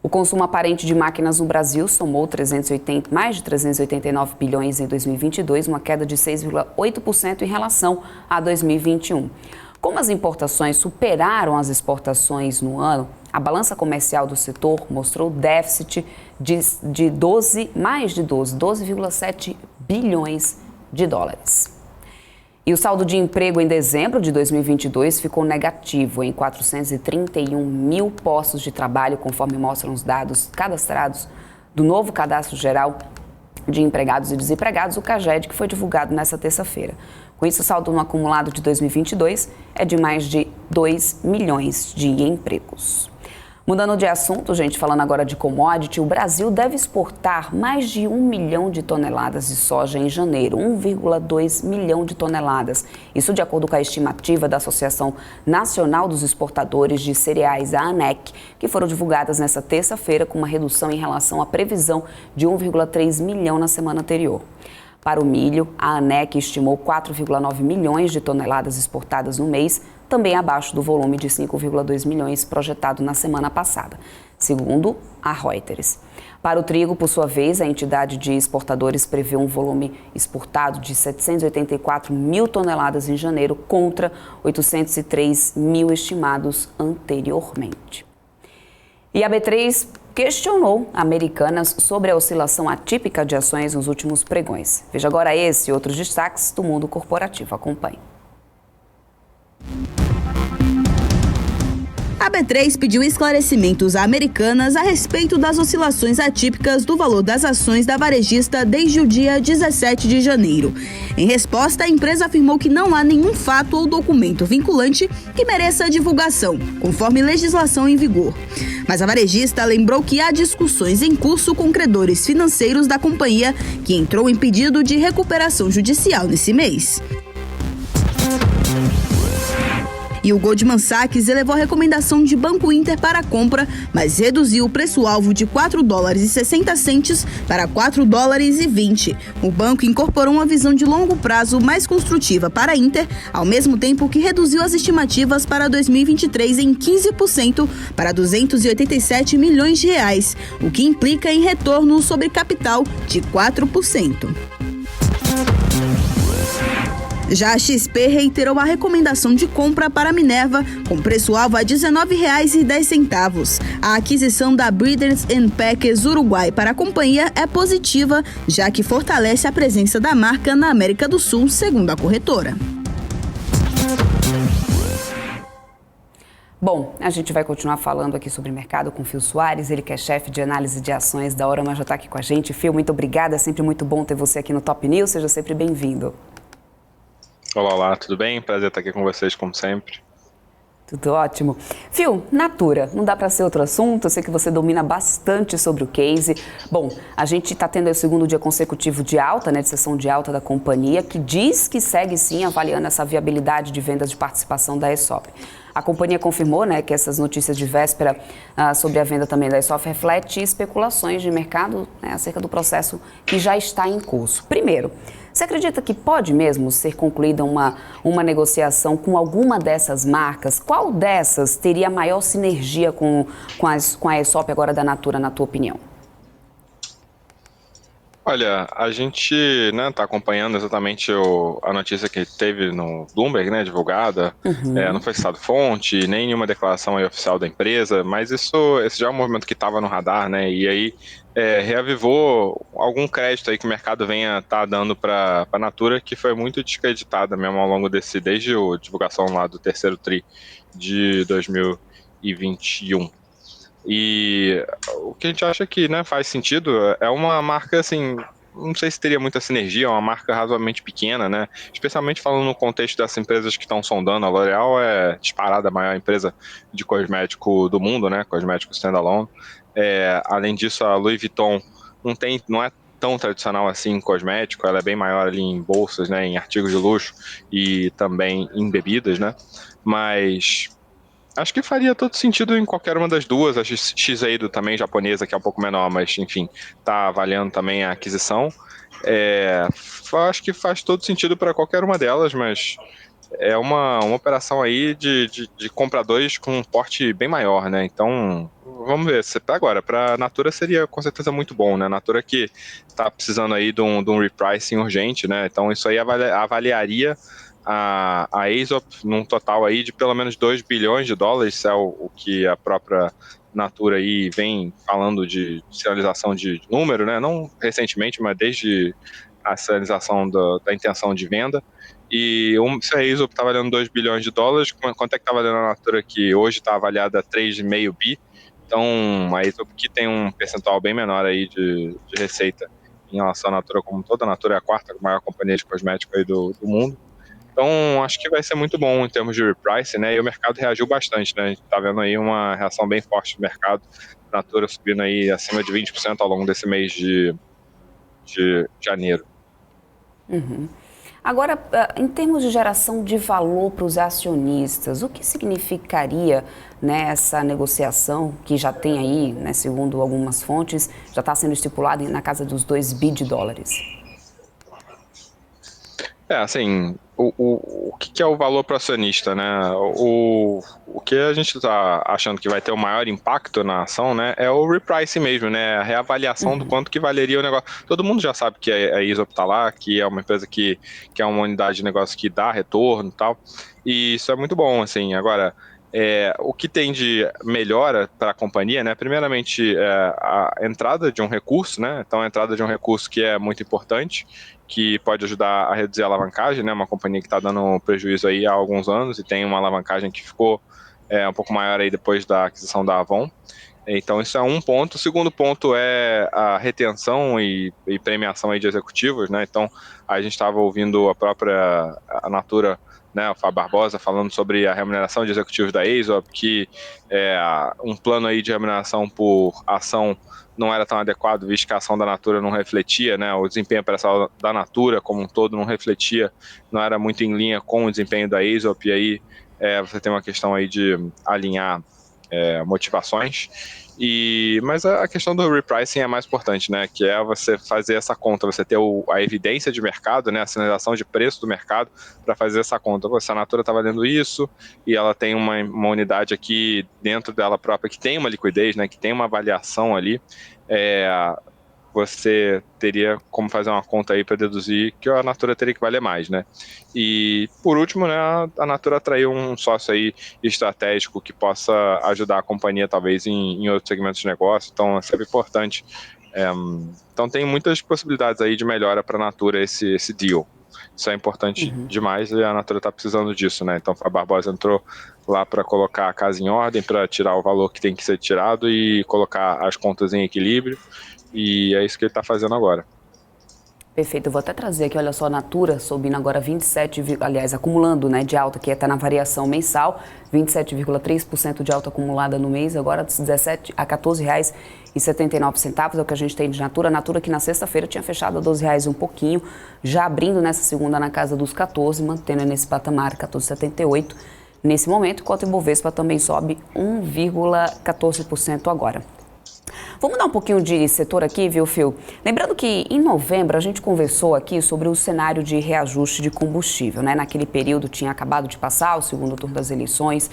O consumo aparente de máquinas no Brasil somou mais de 389 bilhões em 2022, uma queda de 6,8% em relação a 2021. Como as importações superaram as exportações no ano, a balança comercial do setor mostrou déficit de 12,7 bilhões de dólares. E o saldo de emprego em dezembro de 2022 ficou negativo em 431 mil postos de trabalho, conforme mostram os dados cadastrados do novo Cadastro Geral de Empregados e Desempregados, o CAGED, que foi divulgado nesta terça-feira. Com isso, o saldo no acumulado de 2022 é de mais de 2 milhões de empregos. Mudando de assunto, gente, falando agora de commodity, o Brasil deve exportar mais de 1 milhão de toneladas de soja em janeiro, 1,2 milhão de toneladas. Isso de acordo com a estimativa da Associação Nacional dos Exportadores de Cereais, a ANEC, que foram divulgadas nesta terça-feira com uma redução em relação à previsão de 1,3 milhão na semana anterior. Para o milho, a ANEC estimou 4,9 milhões de toneladas exportadas no mês, também abaixo do volume de 5,2 milhões projetado na semana passada, segundo a Reuters. Para o trigo, por sua vez, a entidade de exportadores prevê um volume exportado de 784 mil toneladas em janeiro contra 803 mil estimados anteriormente. E a B3 questionou Americanas sobre a oscilação atípica de ações nos últimos pregões. Veja agora esse e outros destaques do mundo corporativo. Acompanhe. A B3 pediu esclarecimentos a Americanas a respeito das oscilações atípicas do valor das ações da varejista desde o dia 17 de janeiro. Em resposta, a empresa afirmou que não há nenhum fato ou documento vinculante que mereça divulgação, conforme legislação em vigor. Mas a varejista lembrou que há discussões em curso com credores financeiros da companhia, que entrou em pedido de recuperação judicial nesse mês. E o Goldman Sachs elevou a recomendação de Banco Inter para a compra, mas reduziu o preço-alvo de $4,60 para $4,20. O banco incorporou uma visão de longo prazo mais construtiva para a Inter, ao mesmo tempo que reduziu as estimativas para 2023 em 15% para 287 milhões de reais, o que implica em retorno sobre capital de 4%. Já a XP reiterou a recomendação de compra para a Minerva, com preço-alvo a R$ 19,10. A aquisição da Breeders & Packers Uruguai para a companhia é positiva, já que fortalece a presença da marca na América do Sul, segundo a corretora. Bom, a gente vai continuar falando aqui sobre mercado com o Phil Soares, ele que é chefe de análise de ações da Hora, mas já está aqui com a gente. Phil, muito obrigada, é sempre muito bom ter você aqui no Top News, seja sempre bem-vindo. Olá, tudo bem? Prazer estar aqui com vocês, como sempre. Tudo ótimo. Phil, Natura, não dá para ser outro assunto, eu sei que você domina bastante sobre o case. Bom, a gente está tendo o segundo dia consecutivo de alta, de sessão de alta da companhia, que diz que segue sim avaliando essa viabilidade de vendas de participação da ESOP. A companhia confirmou que essas notícias de véspera sobre a venda também da ESOP reflete especulações de mercado acerca do processo que já está em curso. Primeiro, você acredita que pode mesmo ser concluída uma negociação com alguma dessas marcas? Qual dessas teria maior sinergia com a ESOP agora da Natura, na tua opinião? Olha, a gente está acompanhando exatamente a notícia que teve no Bloomberg, divulgada. Não foi citado fonte, nem nenhuma declaração aí oficial da empresa, mas esse já é um movimento que estava no radar, e aí reavivou algum crédito aí que o mercado venha dando para a Natura, que foi muito descreditada mesmo ao longo desde a divulgação lá do terceiro TRI de 2021. E o que a gente acha que faz sentido é uma marca assim não sei se teria muita sinergia, é uma marca razoavelmente pequena, né? Especialmente falando no contexto dessas empresas que estão sondando. A L'Oréal é disparada a maior empresa de cosmético do mundo, né? Cosmético standalone. Além disso, a Louis Vuitton não é tão tradicional assim em cosmético, ela é bem maior ali em bolsas, né? Em artigos de luxo e também em bebidas, né? Mas acho que faria todo sentido em qualquer uma das duas. A Shiseido também, japonesa, que é um pouco menor, mas enfim, está avaliando também a aquisição. Acho que faz todo sentido para qualquer uma delas, mas é uma operação aí de compradores com um porte bem maior, né? Então, vamos ver. Agora, para a Natura seria com certeza muito bom, né? A Natura que está precisando aí de um repricing urgente, né? Então, isso aí avaliaria a Aesop num total aí de pelo menos 2 bilhões de dólares, é o que a própria Natura aí vem falando de sinalização de número, né? Não recentemente, mas desde a sinalização da intenção de venda. E se a Aesop está valendo 2 bilhões de dólares, quanto é que está valendo a Natura, que hoje está avaliada a 3,5 bi? Então, a Aesop que tem um percentual bem menor aí de receita em relação à Natura como toda. A Natura é a quarta maior companhia de cosmético aí do mundo. Então, acho que vai ser muito bom em termos de reprice, né? E o mercado reagiu bastante, né? A gente está vendo aí uma reação bem forte do mercado. A Natura subindo aí acima de 20% ao longo desse mês de janeiro. Uhum. Agora, em termos de geração de valor para os acionistas, o que significaria, né, essa negociação que já tem aí, né, segundo algumas fontes, já está sendo estipulada na casa dos 2 bi de dólares? Assim, o que é o valor para o acionista, né? O que a gente está achando que vai ter o maior impacto na ação, né, é o repricing mesmo, né? A reavaliação do quanto que valeria o negócio. Todo mundo já sabe que a Aesop está lá, que é uma empresa que é uma unidade de negócio que dá retorno e tal, e isso é muito bom, assim. Agora, o que tem de melhora para a companhia, né? Primeiramente, a entrada de um recurso, né? Então, a entrada de um recurso que é muito importante, que pode ajudar a reduzir a alavancagem, né? Uma companhia que está dando prejuízo aí há alguns anos e tem uma alavancagem que ficou um pouco maior aí depois da aquisição da Avon. Então, isso é um ponto. O segundo ponto é a retenção e premiação aí de executivos, né? Então, a gente estava ouvindo a Natura, né, o Fábio Barbosa, falando sobre a remuneração de executivos da Aesop, que um plano aí de remuneração por ação não era tão adequado, visto que a ação da Natura não refletia, né, o desempenho operacional da Natura como um todo não refletia, não era muito em linha com o desempenho da Aesop, e aí você tem uma questão aí de alinhar motivações. Mas a questão do repricing é mais importante, né? Que é você fazer essa conta, você ter a evidência de mercado, né? A sinalização de preço do mercado para fazer essa conta. Se a Natura está valendo isso e ela tem uma unidade aqui dentro dela própria que tem uma liquidez, né? Que tem uma avaliação ali, você teria como fazer uma conta aí para deduzir que a Natura teria que valer mais, né? E, por último, né, a Natura atraiu um sócio aí estratégico que possa ajudar a companhia, talvez, em outros segmentos de negócio, então é sempre importante. Então, tem muitas possibilidades aí de melhora para a Natura esse deal. Isso é importante demais e a Natura está precisando disso, né? Então, a Barbosa entrou lá para colocar a casa em ordem, para tirar o valor que tem que ser tirado e colocar as contas em equilíbrio. E é isso que ele está fazendo agora. Perfeito, eu vou até trazer aqui, olha só, a Natura subindo agora 27, aliás, acumulando, né, de alta, que está na variação mensal, 27,3% de alta acumulada no mês, agora de 17 a R$ 14,79, é o que a gente tem de Natura. A Natura que na sexta-feira tinha fechado a R$ 12 um pouquinho, já abrindo nessa segunda na casa dos 14, mantendo nesse patamar 14,78. Nesse momento, enquanto o Ibovespa também sobe 1,14% agora. Vamos dar um pouquinho de setor aqui, viu, Phil? Lembrando que em novembro a gente conversou aqui sobre o cenário de reajuste de combustível, né? Naquele período tinha acabado de passar o segundo turno das eleições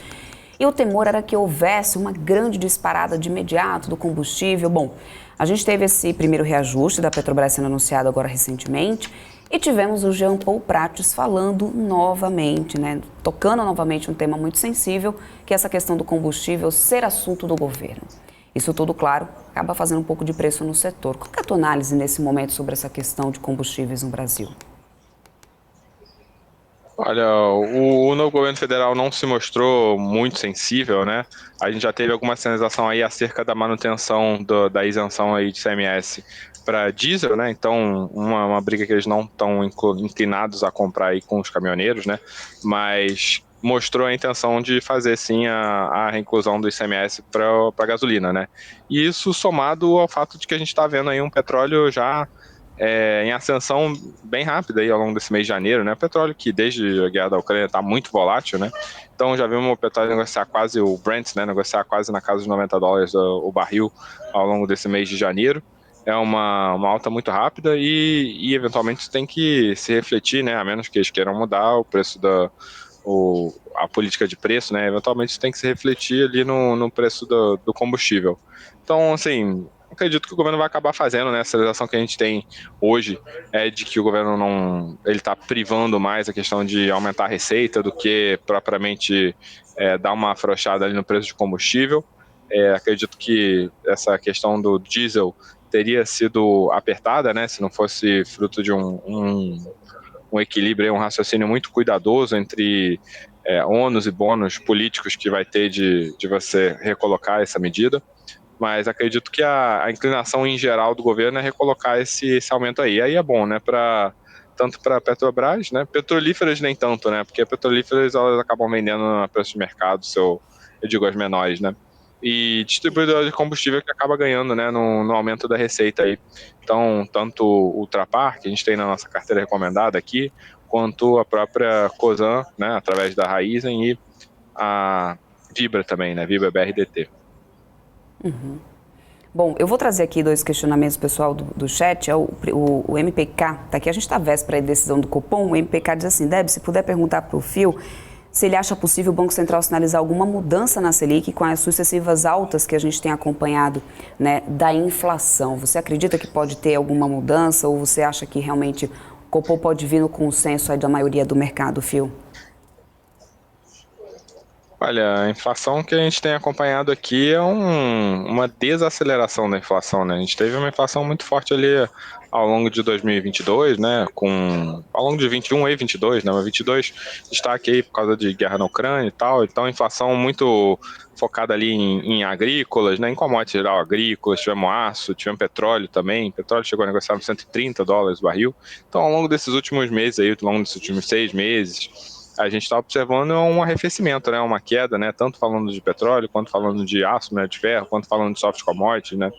e o temor era que houvesse uma grande disparada de imediato do combustível. Bom, a gente teve esse primeiro reajuste da Petrobras sendo anunciado agora recentemente e tivemos o Jean Paul Prates falando novamente, né? Tocando novamente um tema muito sensível, que é essa questão do combustível ser assunto do governo. Isso tudo, claro, acaba fazendo um pouco de preço no setor. Qual é a tua análise nesse momento sobre essa questão de combustíveis no Brasil? Olha, o novo governo federal não se mostrou muito sensível, né? A gente já teve alguma sinalização aí acerca da manutenção da isenção aí de CMS para diesel, né? Então, uma briga que eles não estão inclinados a comprar aí com os caminhoneiros, né? Mas mostrou a intenção de fazer sim a reinclusão do ICMS para gasolina, né? E isso somado ao fato de que a gente está vendo aí um petróleo já em ascensão bem rápida aí ao longo desse mês de janeiro, né? O petróleo que desde a guerra da Ucrânia está muito volátil, né? Então já vimos o petróleo negociar quase, o Brent, né? Negociar quase na casa dos $90 o barril ao longo desse mês de janeiro. É uma alta muito rápida e eventualmente tem que se refletir, né? A menos que eles queiram mudar o preço a política de preço, né? Eventualmente tem que se refletir ali no preço do combustível. Então, assim, acredito que o governo vai acabar fazendo, né? A sinalização que a gente tem hoje é de que o governo não, ele está privando mais a questão de aumentar a receita do que propriamente dar uma afrouxada ali no preço de combustível. Acredito que essa questão do diesel teria sido apertada, né? Se não fosse fruto de um equilíbrio, um raciocínio muito cuidadoso entre ônus e bônus políticos que vai ter de você recolocar essa medida. Mas acredito que a inclinação em geral do governo é recolocar esse aumento aí. Aí é bom, né? Tanto para Petrobras, né? Petrolíferas nem tanto, né? Porque petrolíferas elas acabam vendendo a preço de mercado, eu digo as menores, né? E distribuidor de combustível que acaba ganhando, né? No aumento da receita aí. Então, tanto o Ultrapar, que a gente tem na nossa carteira recomendada aqui, quanto a própria Cosan, né? Através da Raízen e a Vibra também, né? Vibra BRDT. Uhum. Bom, eu vou trazer aqui dois questionamentos pessoal do chat. O MPK, tá aqui, a gente está véspera de decisão do Copom. O MPK diz assim: Deb, se puder perguntar para o Phil se ele acha possível o Banco Central sinalizar alguma mudança na Selic com as sucessivas altas que a gente tem acompanhado, né, da inflação. Você acredita que pode ter alguma mudança ou você acha que realmente o Copom pode vir no consenso aí da maioria do mercado, Phil? Olha, a inflação que a gente tem acompanhado aqui é uma desaceleração da inflação, né? A gente teve uma inflação muito forte ali ao longo de 2022, né? Ao longo de 21 e 22, né? Mas 22 destaque aí por causa de guerra na Ucrânia e tal. Então, inflação muito focada ali em agrícolas, né? Em commodities geral agrícolas, tivemos aço, tivemos petróleo também. Petróleo chegou a negociar nos $130 o barril. Então, ao longo desses últimos meses aí, ao longo desses últimos 6 meses, a gente está observando um arrefecimento, né, uma queda, né, tanto falando de petróleo, quanto falando de aço, né, de ferro, quanto falando de soft commodities, né,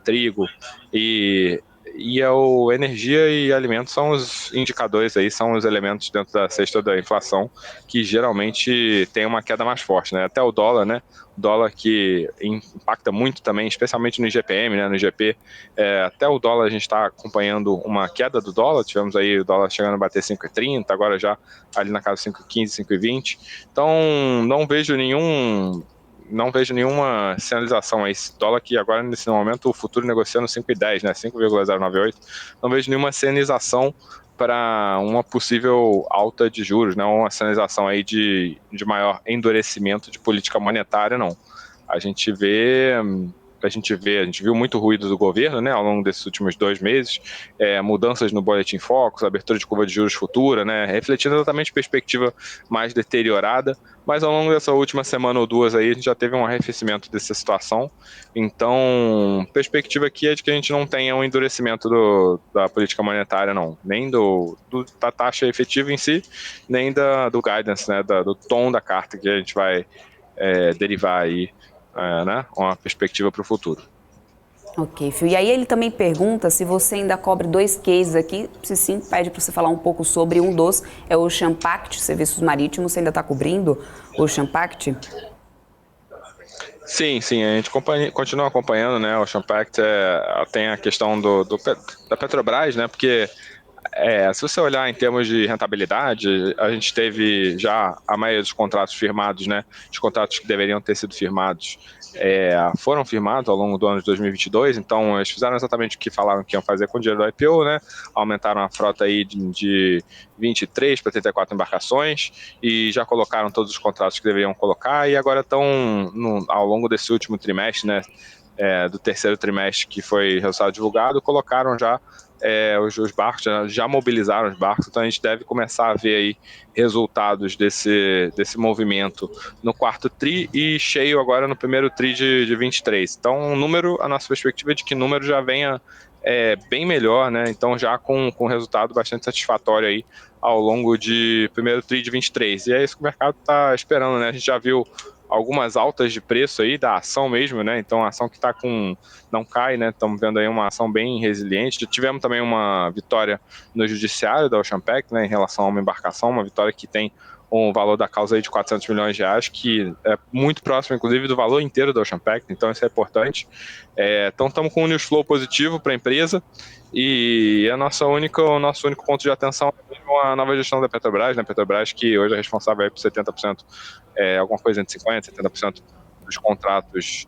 trigo e energia e alimentos são os indicadores aí, são os elementos dentro da cesta da inflação que geralmente tem uma queda mais forte, né, até o dólar, né, dólar que impacta muito também, especialmente no IGPM, né, no IGP, até o dólar a gente está acompanhando uma queda do dólar, tivemos aí o dólar chegando a bater 5,30, agora já ali na casa 5,15, 5,20, então não vejo nenhuma sinalização aí. Esse dólar que agora, nesse momento, o futuro negociando 5,10, né? 5,098. Não vejo nenhuma sinalização para uma possível alta de juros, né? Uma sinalização aí de maior endurecimento de política monetária, não. A gente viu muito ruído do governo, né, ao longo desses últimos 2 meses, mudanças no Boletim Focus, abertura de curva de juros futura, né, refletindo exatamente perspectiva mais deteriorada, mas ao longo dessa última semana ou duas aí, a gente já teve um arrefecimento dessa situação, então, perspectiva aqui é de que a gente não tenha um endurecimento da política monetária, não, nem da taxa efetiva em si, nem do guidance, né, do tom da carta que a gente vai derivar aí, né, uma perspectiva para o futuro. Ok, Phil. E aí ele também pergunta se você ainda cobre 2 cases aqui, se sim, pede para você falar um pouco sobre um dos, é o Ocean Pact, Serviços Marítimos, você ainda está cobrindo o Ocean Pact? Sim, a gente continua acompanhando, né, o Ocean Pact, tem a questão da Petrobras, né, porque se você olhar em termos de rentabilidade, a gente teve já a maioria dos contratos firmados, né? Os contratos que deveriam ter sido firmados foram firmados ao longo do ano de 2022, então eles fizeram exatamente o que falaram que iam fazer com o dinheiro do IPO, né? Aumentaram a frota aí de 23 para 34 embarcações e já colocaram todos os contratos que deveriam colocar e agora estão ao longo desse último trimestre, né? Do terceiro trimestre que foi resultado divulgado, colocaram já os barcos já mobilizaram os barcos, então a gente deve começar a ver aí resultados desse movimento no quarto tri e cheio agora no primeiro tri de 23. Então, a nossa perspectiva é de que o número já venha bem melhor, né? Então, já com resultado bastante satisfatório aí ao longo de primeiro tri de 23. E é isso que o mercado está esperando, né? A gente já viu algumas altas de preço aí da ação mesmo, né? Então a ação que está não cai, né? Estamos vendo aí uma ação bem resiliente. Tivemos também uma vitória no judiciário da Ocean Pact, né? Em relação a uma embarcação, uma vitória que tem um valor da causa aí de 400 milhões de reais, que é muito próximo, inclusive, do valor inteiro da Ocean Pact, então isso é importante. Então estamos com um news flow positivo para a empresa, e o nosso único ponto de atenção é a nova gestão da Petrobras, né? Petrobras que hoje é responsável aí por 70%, alguma coisa entre 50% e 70% dos contratos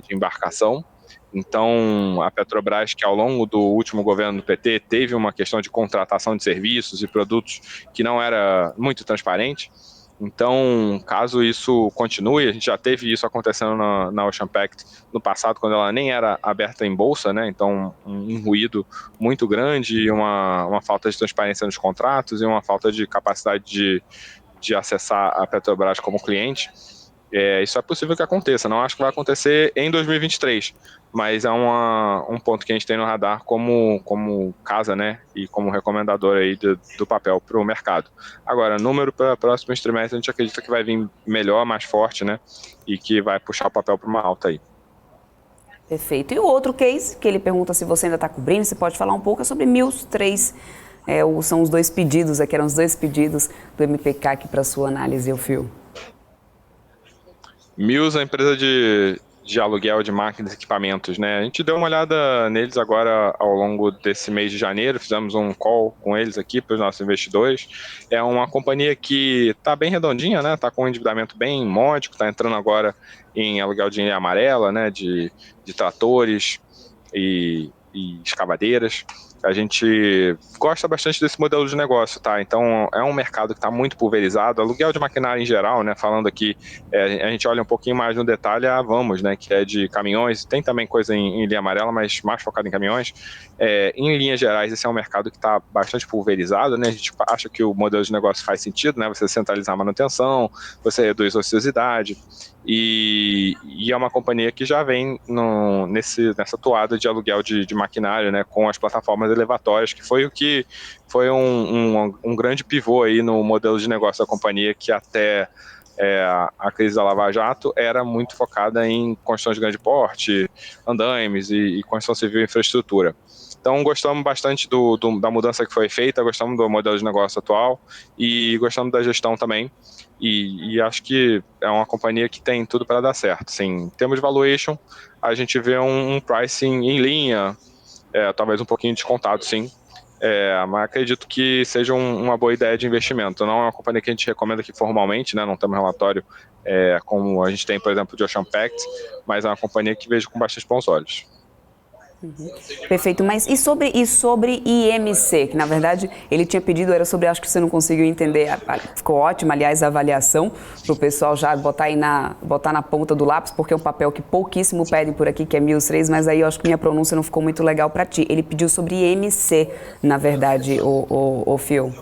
de embarcação. Então, a Petrobras, que ao longo do último governo do PT teve uma questão de contratação de serviços e produtos que não era muito transparente. Então, caso isso continue, a gente já teve isso acontecendo na Ocean Pact no passado, quando ela nem era aberta em bolsa, né? Então, um ruído muito grande, uma falta de transparência nos contratos e uma falta de capacidade de acessar a Petrobras como cliente. Isso é possível que aconteça, não acho que vai acontecer em 2023, mas é um ponto que a gente tem no radar como casa, né, e como recomendador aí do papel para o mercado. Agora, número para próximos trimestres, a gente acredita que vai vir melhor, mais forte, né, e que vai puxar o papel para uma alta aí. Perfeito. E o outro case, que ele pergunta se você ainda está cobrindo, você pode falar um pouco, é sobre Mills 3. São os dois pedidos, aqui eram os dois pedidos do MPK aqui para sua análise, Phil. Mills é a empresa de aluguel de máquinas e equipamentos, né? A gente deu uma olhada neles agora ao longo desse mês de janeiro, fizemos um call com eles aqui para os nossos investidores. É uma companhia que está bem redondinha, né? Está com um endividamento bem módico, está entrando agora em aluguel de linha amarela, né? De tratores e escavadeiras. A gente gosta bastante desse modelo de negócio, tá? Então, é um mercado que está muito pulverizado. Aluguel de maquinário em geral, né? Falando aqui, a gente olha um pouquinho mais no detalhe a Vamos, né? Que é de caminhões. Tem também coisa em linha amarela, mas mais focado em caminhões. Em linhas gerais, esse é um mercado que está bastante pulverizado, né? A gente acha que o modelo de negócio faz sentido, né? Você centralizar a manutenção, você reduz a ociosidade. E é uma companhia que já vem nessa toada de aluguel de maquinário, né, com as plataformas elevatórias, que foi um grande pivô aí no modelo de negócio da companhia, que até a crise da Lava Jato era muito focada em construção de grande porte, andaimes e construção civil e infraestrutura. Então, gostamos bastante da mudança que foi feita, gostamos do modelo de negócio atual e gostamos da gestão também. E acho que é uma companhia que tem tudo para dar certo. Sim, em termos de valuation, a gente vê um pricing em linha, talvez um pouquinho descontado, sim. Mas acredito que seja uma boa ideia de investimento. Não é uma companhia que a gente recomenda aqui formalmente, né? Não temos relatório como a gente tem, por exemplo, de Ocean Pact, mas é uma companhia que vejo com bastante bons olhos. Uhum. Perfeito, mas e sobre IMC, que na verdade ele tinha pedido, era sobre, acho que você não conseguiu entender, ficou ótima, aliás, a avaliação, para o pessoal já botar na ponta do lápis, porque é um papel que pouquíssimo pedem por aqui, que é Mills 3, mas aí eu acho que minha pronúncia não ficou muito legal para ti. Ele pediu sobre IMC, na verdade, o Phil.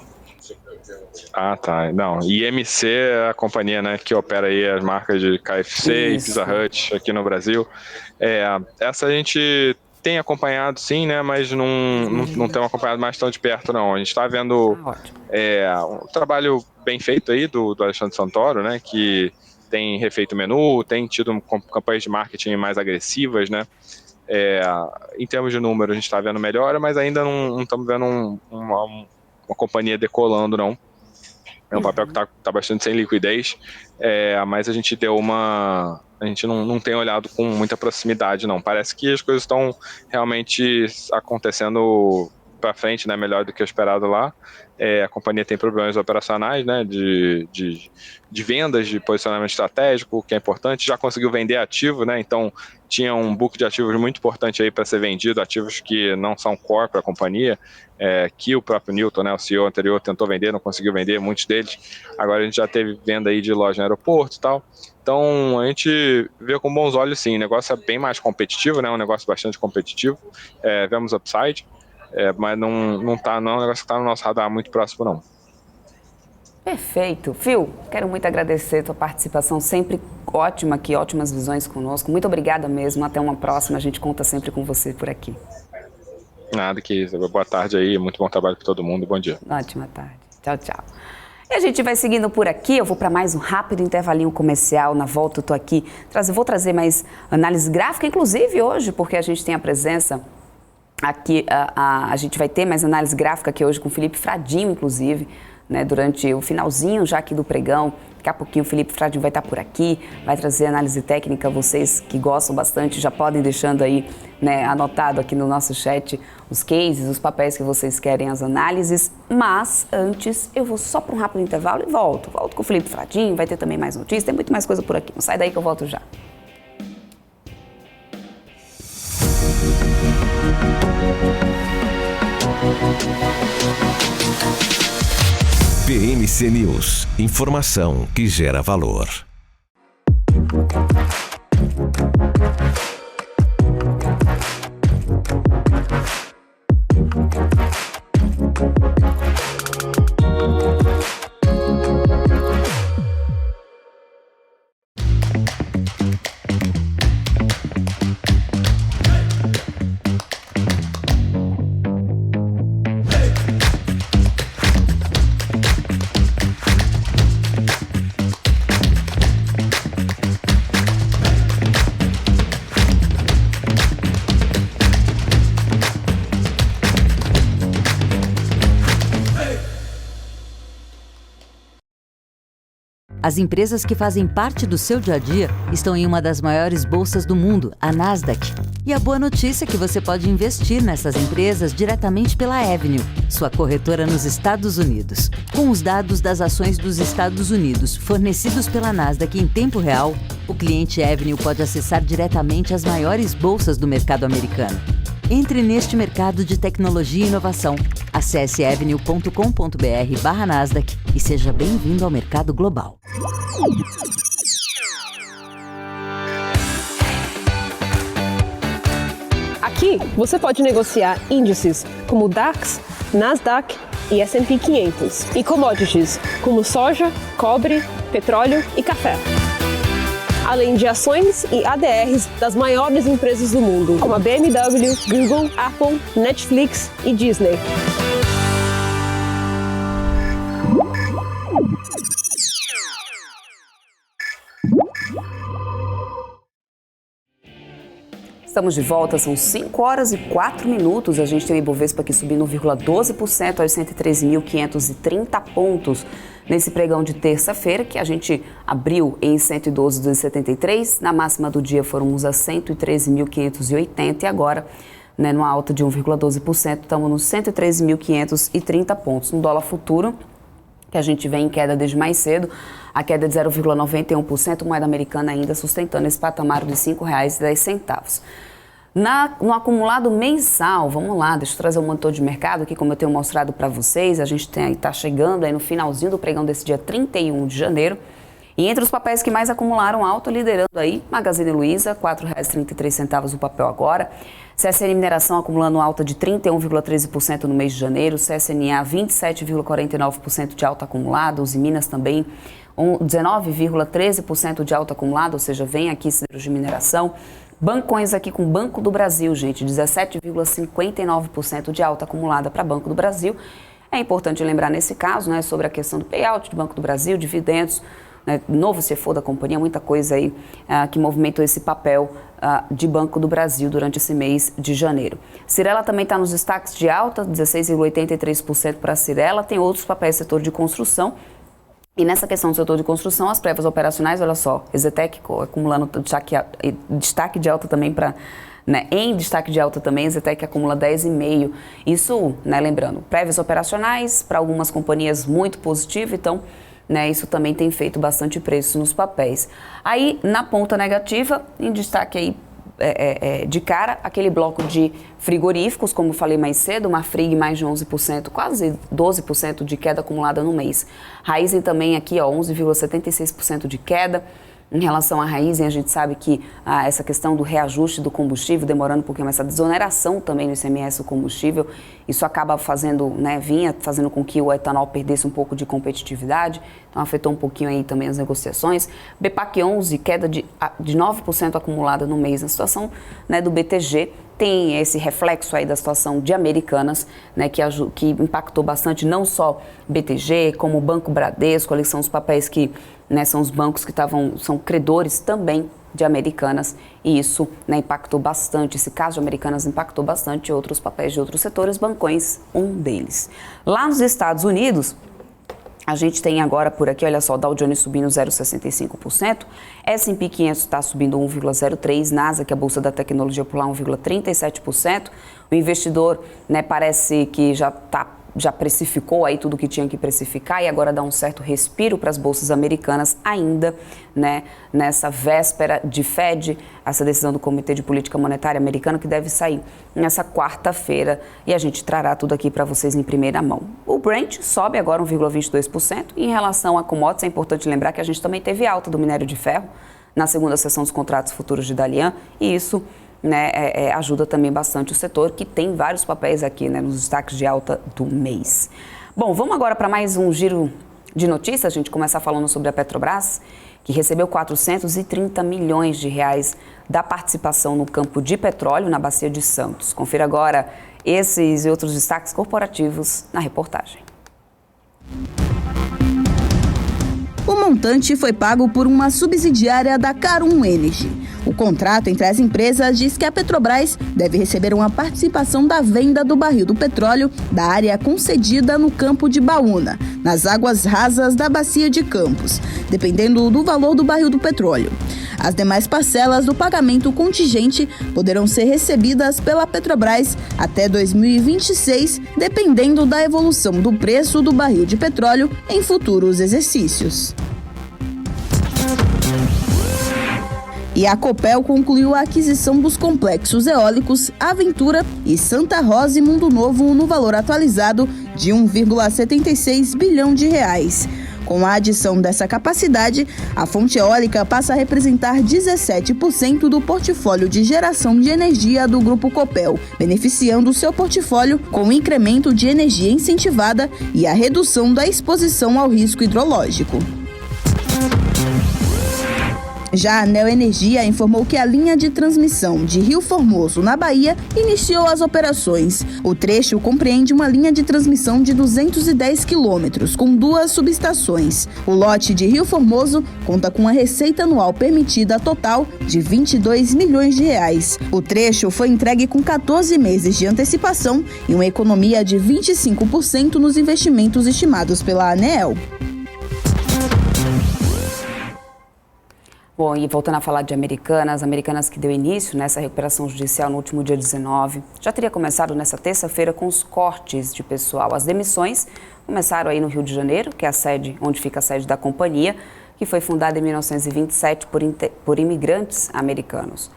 Ah, tá. Não, IMC é a companhia, né, que opera aí as marcas de KFC e Pizza Hut aqui no Brasil. Essa a gente tem acompanhado, sim, né, mas não tem acompanhado mais tão de perto, não. A gente está vendo um trabalho bem feito aí do Alexandre Santoro, né, que tem refeito o menu, tem tido campanhas de marketing mais agressivas, né. Em termos de número, a gente está vendo melhora, mas ainda não estamos vendo uma companhia decolando, não. É um papel que está bastante sem liquidez, mas a gente a gente não tem olhado com muita proximidade, não. Parece que as coisas estão realmente acontecendo para frente, né, melhor do que o esperado lá. A companhia tem problemas operacionais, né, de vendas, de posicionamento estratégico, que é importante. Já conseguiu vender ativo, né, então tinha um book de ativos muito importante aí para ser vendido, ativos que não são core para a companhia, que o próprio Newton, né, o CEO anterior, tentou vender, não conseguiu vender muitos deles. Agora a gente já teve venda aí de loja no aeroporto e tal. Então a gente vê com bons olhos, sim. O negócio é bem mais competitivo, né, um negócio bastante competitivo. Vemos upside. mas não é um negócio que está no nosso radar muito próximo, não. Perfeito. Phil, quero muito agradecer a tua participação, sempre ótima aqui, ótimas visões conosco. Muito obrigada mesmo, até uma próxima, a gente conta sempre com você por aqui. Nada que isso. Boa tarde aí, muito bom trabalho para todo mundo, bom dia. Ótima tarde. Tchau, tchau. E a gente vai seguindo por aqui, eu vou para mais um rápido intervalinho comercial. Na volta eu tô aqui, vou trazer mais análise gráfica, inclusive hoje, porque a gente tem a presença aqui, a gente vai ter mais análise gráfica aqui hoje com o Felipe Fradinho, inclusive, né, durante o finalzinho já aqui do pregão. Daqui a pouquinho o Felipe Fradinho vai estar por aqui, vai trazer análise técnica. Vocês que gostam bastante já podem deixando aí, né, anotado aqui no nosso chat os cases, os papéis que vocês querem, as análises. Mas antes eu vou só para um rápido intervalo e volto com o Felipe Fradinho, vai ter também mais notícias, tem muito mais coisa por aqui. Não sai daí que eu volto já. PMC News, informação que gera valor. As empresas que fazem parte do seu dia a dia estão em uma das maiores bolsas do mundo, a Nasdaq. E a boa notícia é que você pode investir nessas empresas diretamente pela Avenue, sua corretora nos Estados Unidos. Com os dados das ações dos Estados Unidos fornecidos pela Nasdaq em tempo real, o cliente Avenue pode acessar diretamente as maiores bolsas do mercado americano. Entre neste mercado de tecnologia e inovação. Acesse avenue.com.br/Nasdaq e seja bem-vindo ao mercado global. Aqui você pode negociar índices como o DAX, Nasdaq e S&P 500 e commodities como soja, cobre, petróleo e café. Além de ações e ADRs das maiores empresas do mundo, como a BMW, Google, Apple, Netflix e Disney. Estamos de volta, são 5 horas e 4 minutos. A gente tem o Ibovespa aqui subindo 1,12% aos 113.530 pontos. Nesse pregão de terça-feira, que a gente abriu em 112,273, na máxima do dia fomos a 113.580 e agora, né, numa alta de 1,12%, estamos nos 113.530 pontos. No dólar futuro, que a gente vem em queda desde mais cedo, a queda de 0,91%, moeda americana ainda sustentando esse patamar de R$ 5,10. No acumulado mensal, vamos lá, deixa eu trazer um monitor de mercado aqui, como eu tenho mostrado para vocês, a gente está chegando aí no finalzinho do pregão desse dia 31 de janeiro, e entre os papéis que mais acumularam alta, liderando aí, Magazine Luiza, R$ 4,33 o papel agora, CSN Mineração acumulando alta de 31,13% no mês de janeiro, CSNA 27,49% de alta acumulada, Uzi Minas também 19,13% de alta acumulada, ou seja, vem aqui siderurgia de mineração. Bancões aqui com Banco do Brasil, gente, 17,59% de alta acumulada para Banco do Brasil. É importante lembrar nesse caso, né, sobre a questão do payout de Banco do Brasil, dividendos, né, novo CFO da companhia, muita coisa aí que movimentou esse papel de Banco do Brasil durante esse mês de janeiro. Cyrela também está nos destaques de alta, 16,83% para a Cyrela. Tem outros papéis do setor de construção. E nessa questão do setor de construção, as prévias operacionais, olha só, Exetec acumulando destaque de alta também para, né, em destaque de alta também, Exetec acumula 10,5%. Isso, né, lembrando, prévias operacionais para algumas companhias muito positivo, então, né, isso também tem feito bastante preço nos papéis. Aí, na ponta negativa, em destaque aí, de cara, aquele bloco de frigoríficos, como eu falei mais cedo, Marfrig mais de 11%, quase 12% de queda acumulada no mês. Raízen também aqui, ó, 11,76% de queda. Em relação à Raízen, a gente sabe que essa questão do reajuste do combustível, demorando um pouquinho mais, essa desoneração também no ICMS do combustível, isso acaba fazendo, vinha fazendo com que o etanol perdesse um pouco de competitividade, então afetou um pouquinho aí também as negociações. BPAC 11, queda de 9% acumulada no mês. Na situação do BTG, tem esse reflexo aí da situação de Americanas, que impactou bastante não só BTG, como o Banco Bradesco, ali são os papéis que, são os bancos que são credores também de Americanas, e isso impactou bastante, esse caso de Americanas impactou bastante outros papéis de outros setores, bancões, um deles. Lá nos Estados Unidos, a gente tem agora por aqui, olha só, Dow Jones subindo 0,65%, S&P 500 está subindo 1,03%, Nasdaq, a Bolsa da Tecnologia, por lá 1,37%. O investidor, parece que já precificou aí tudo que tinha que precificar e agora dá um certo respiro para as bolsas americanas ainda, nessa véspera de Fed, essa decisão do Comitê de Política Monetária americano que deve sair nessa quarta-feira e a gente trará tudo aqui para vocês em primeira mão. O Brent sobe agora 1,22% e em relação a commodities é importante lembrar que a gente também teve alta do minério de ferro na segunda sessão dos contratos futuros de Dalian e isso ajuda também bastante o setor, que tem vários papéis aqui nos destaques de alta do mês. Bom, vamos agora para mais um giro de notícias. A gente começar falando sobre a Petrobras, que recebeu 430 milhões de reais da participação no campo de petróleo na Bacia de Santos. Confira agora esses e outros destaques corporativos na reportagem. O montante foi pago por uma subsidiária da Carum Energy. O contrato entre as empresas diz que a Petrobras deve receber uma participação da venda do barril do petróleo da área concedida no campo de Baúna, nas águas rasas da Bacia de Campos, dependendo do valor do barril do petróleo. As demais parcelas do pagamento contingente poderão ser recebidas pela Petrobras até 2026, dependendo da evolução do preço do barril de petróleo em futuros exercícios. E a Copel concluiu a aquisição dos complexos eólicos Aventura e Santa Rosa e Mundo Novo no valor atualizado de 1,76 bilhão de reais. Com a adição dessa capacidade, a fonte eólica passa a representar 17% do portfólio de geração de energia do Grupo Copel, beneficiando seu portfólio com o incremento de energia incentivada e a redução da exposição ao risco hidrológico. Já a Neoenergia informou que a linha de transmissão de Rio Formoso, na Bahia, iniciou as operações. O trecho compreende uma linha de transmissão de 210 quilômetros, com 2 subestações. O lote de Rio Formoso conta com a receita anual permitida total de 22 milhões de reais. O trecho foi entregue com 14 meses de antecipação e uma economia de 25% nos investimentos estimados pela ANEEL. Bom, e voltando a falar de Americanas que deu início nessa recuperação judicial no último dia 19, já teria começado nessa terça-feira com os cortes de pessoal. As demissões começaram aí no Rio de Janeiro, que é a sede, onde fica a sede da companhia, que foi fundada em 1927 por imigrantes americanos.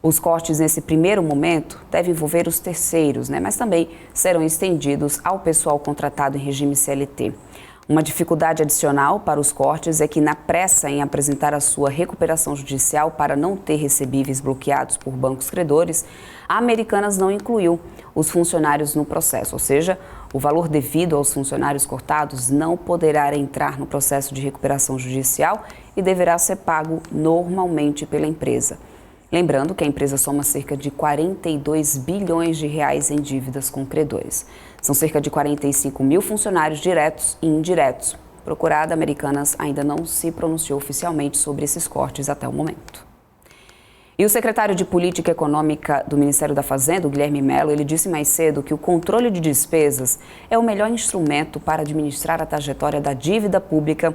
Os cortes nesse primeiro momento devem envolver os terceiros, mas também serão estendidos ao pessoal contratado em regime CLT. Uma dificuldade adicional para os cortes é que, na pressa em apresentar a sua recuperação judicial para não ter recebíveis bloqueados por bancos credores, a Americanas não incluiu os funcionários no processo, ou seja, o valor devido aos funcionários cortados não poderá entrar no processo de recuperação judicial e deverá ser pago normalmente pela empresa. Lembrando que a empresa soma cerca de 42 bilhões de reais em dívidas com credores. São cerca de 45 mil funcionários diretos e indiretos. Procurada, Americanas ainda não se pronunciou oficialmente sobre esses cortes até o momento. E o secretário de Política Econômica do Ministério da Fazenda, Guilherme Mello, ele disse mais cedo que o controle de despesas é o melhor instrumento para administrar a trajetória da dívida pública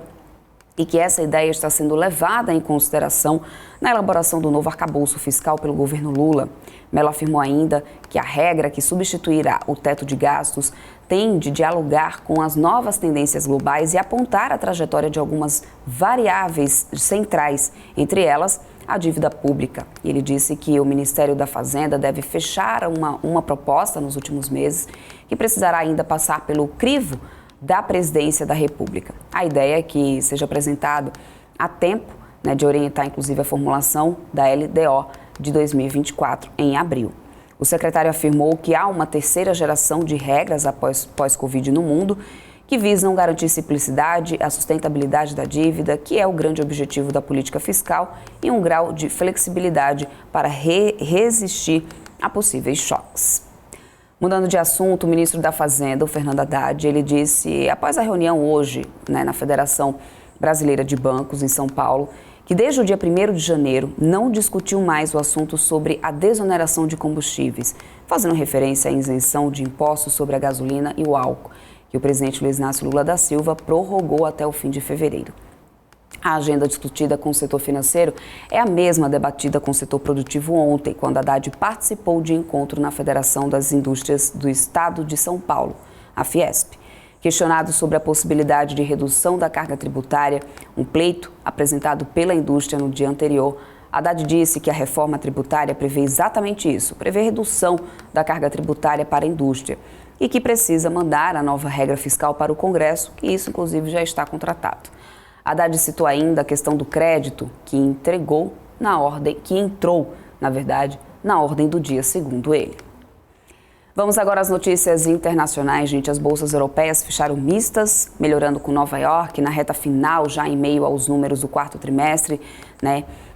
e que essa ideia está sendo levada em consideração na elaboração do novo arcabouço fiscal pelo governo Lula. Mello afirmou ainda que a regra que substituirá o teto de gastos tem de dialogar com as novas tendências globais e apontar a trajetória de algumas variáveis centrais, entre elas a dívida pública. E ele disse que o Ministério da Fazenda deve fechar uma proposta nos últimos meses que precisará ainda passar pelo crivo da Presidência da República. A ideia é que seja apresentado a tempo, de orientar inclusive a formulação da LDO de 2024 em abril. O secretário afirmou que há uma terceira geração de regras pós-Covid no mundo que visam garantir simplicidade, a sustentabilidade da dívida, que é o grande objetivo da política fiscal, e um grau de flexibilidade para resistir a possíveis choques. Mudando de assunto, o ministro da Fazenda, o Fernando Haddad, ele disse, após a reunião hoje, na Federação Brasileira de Bancos, em São Paulo, que desde o dia 1º de janeiro não discutiu mais o assunto sobre a desoneração de combustíveis, fazendo referência à isenção de impostos sobre a gasolina e o álcool, que o presidente Luiz Inácio Lula da Silva prorrogou até o fim de fevereiro. A agenda discutida com o setor financeiro é a mesma debatida com o setor produtivo ontem, quando Haddad participou de encontro na Federação das Indústrias do Estado de São Paulo, a Fiesp. Questionado sobre a possibilidade de redução da carga tributária, um pleito apresentado pela indústria no dia anterior, Haddad disse que a reforma tributária prevê exatamente isso, prevê redução da carga tributária para a indústria e que precisa mandar a nova regra fiscal para o Congresso, que isso inclusive já está contratado. Haddad citou ainda a questão do crédito, que entrou, na ordem do dia, segundo ele. Vamos agora às notícias internacionais, gente. As bolsas europeias fecharam mistas, melhorando com Nova York na reta final, já em meio aos números do quarto trimestre,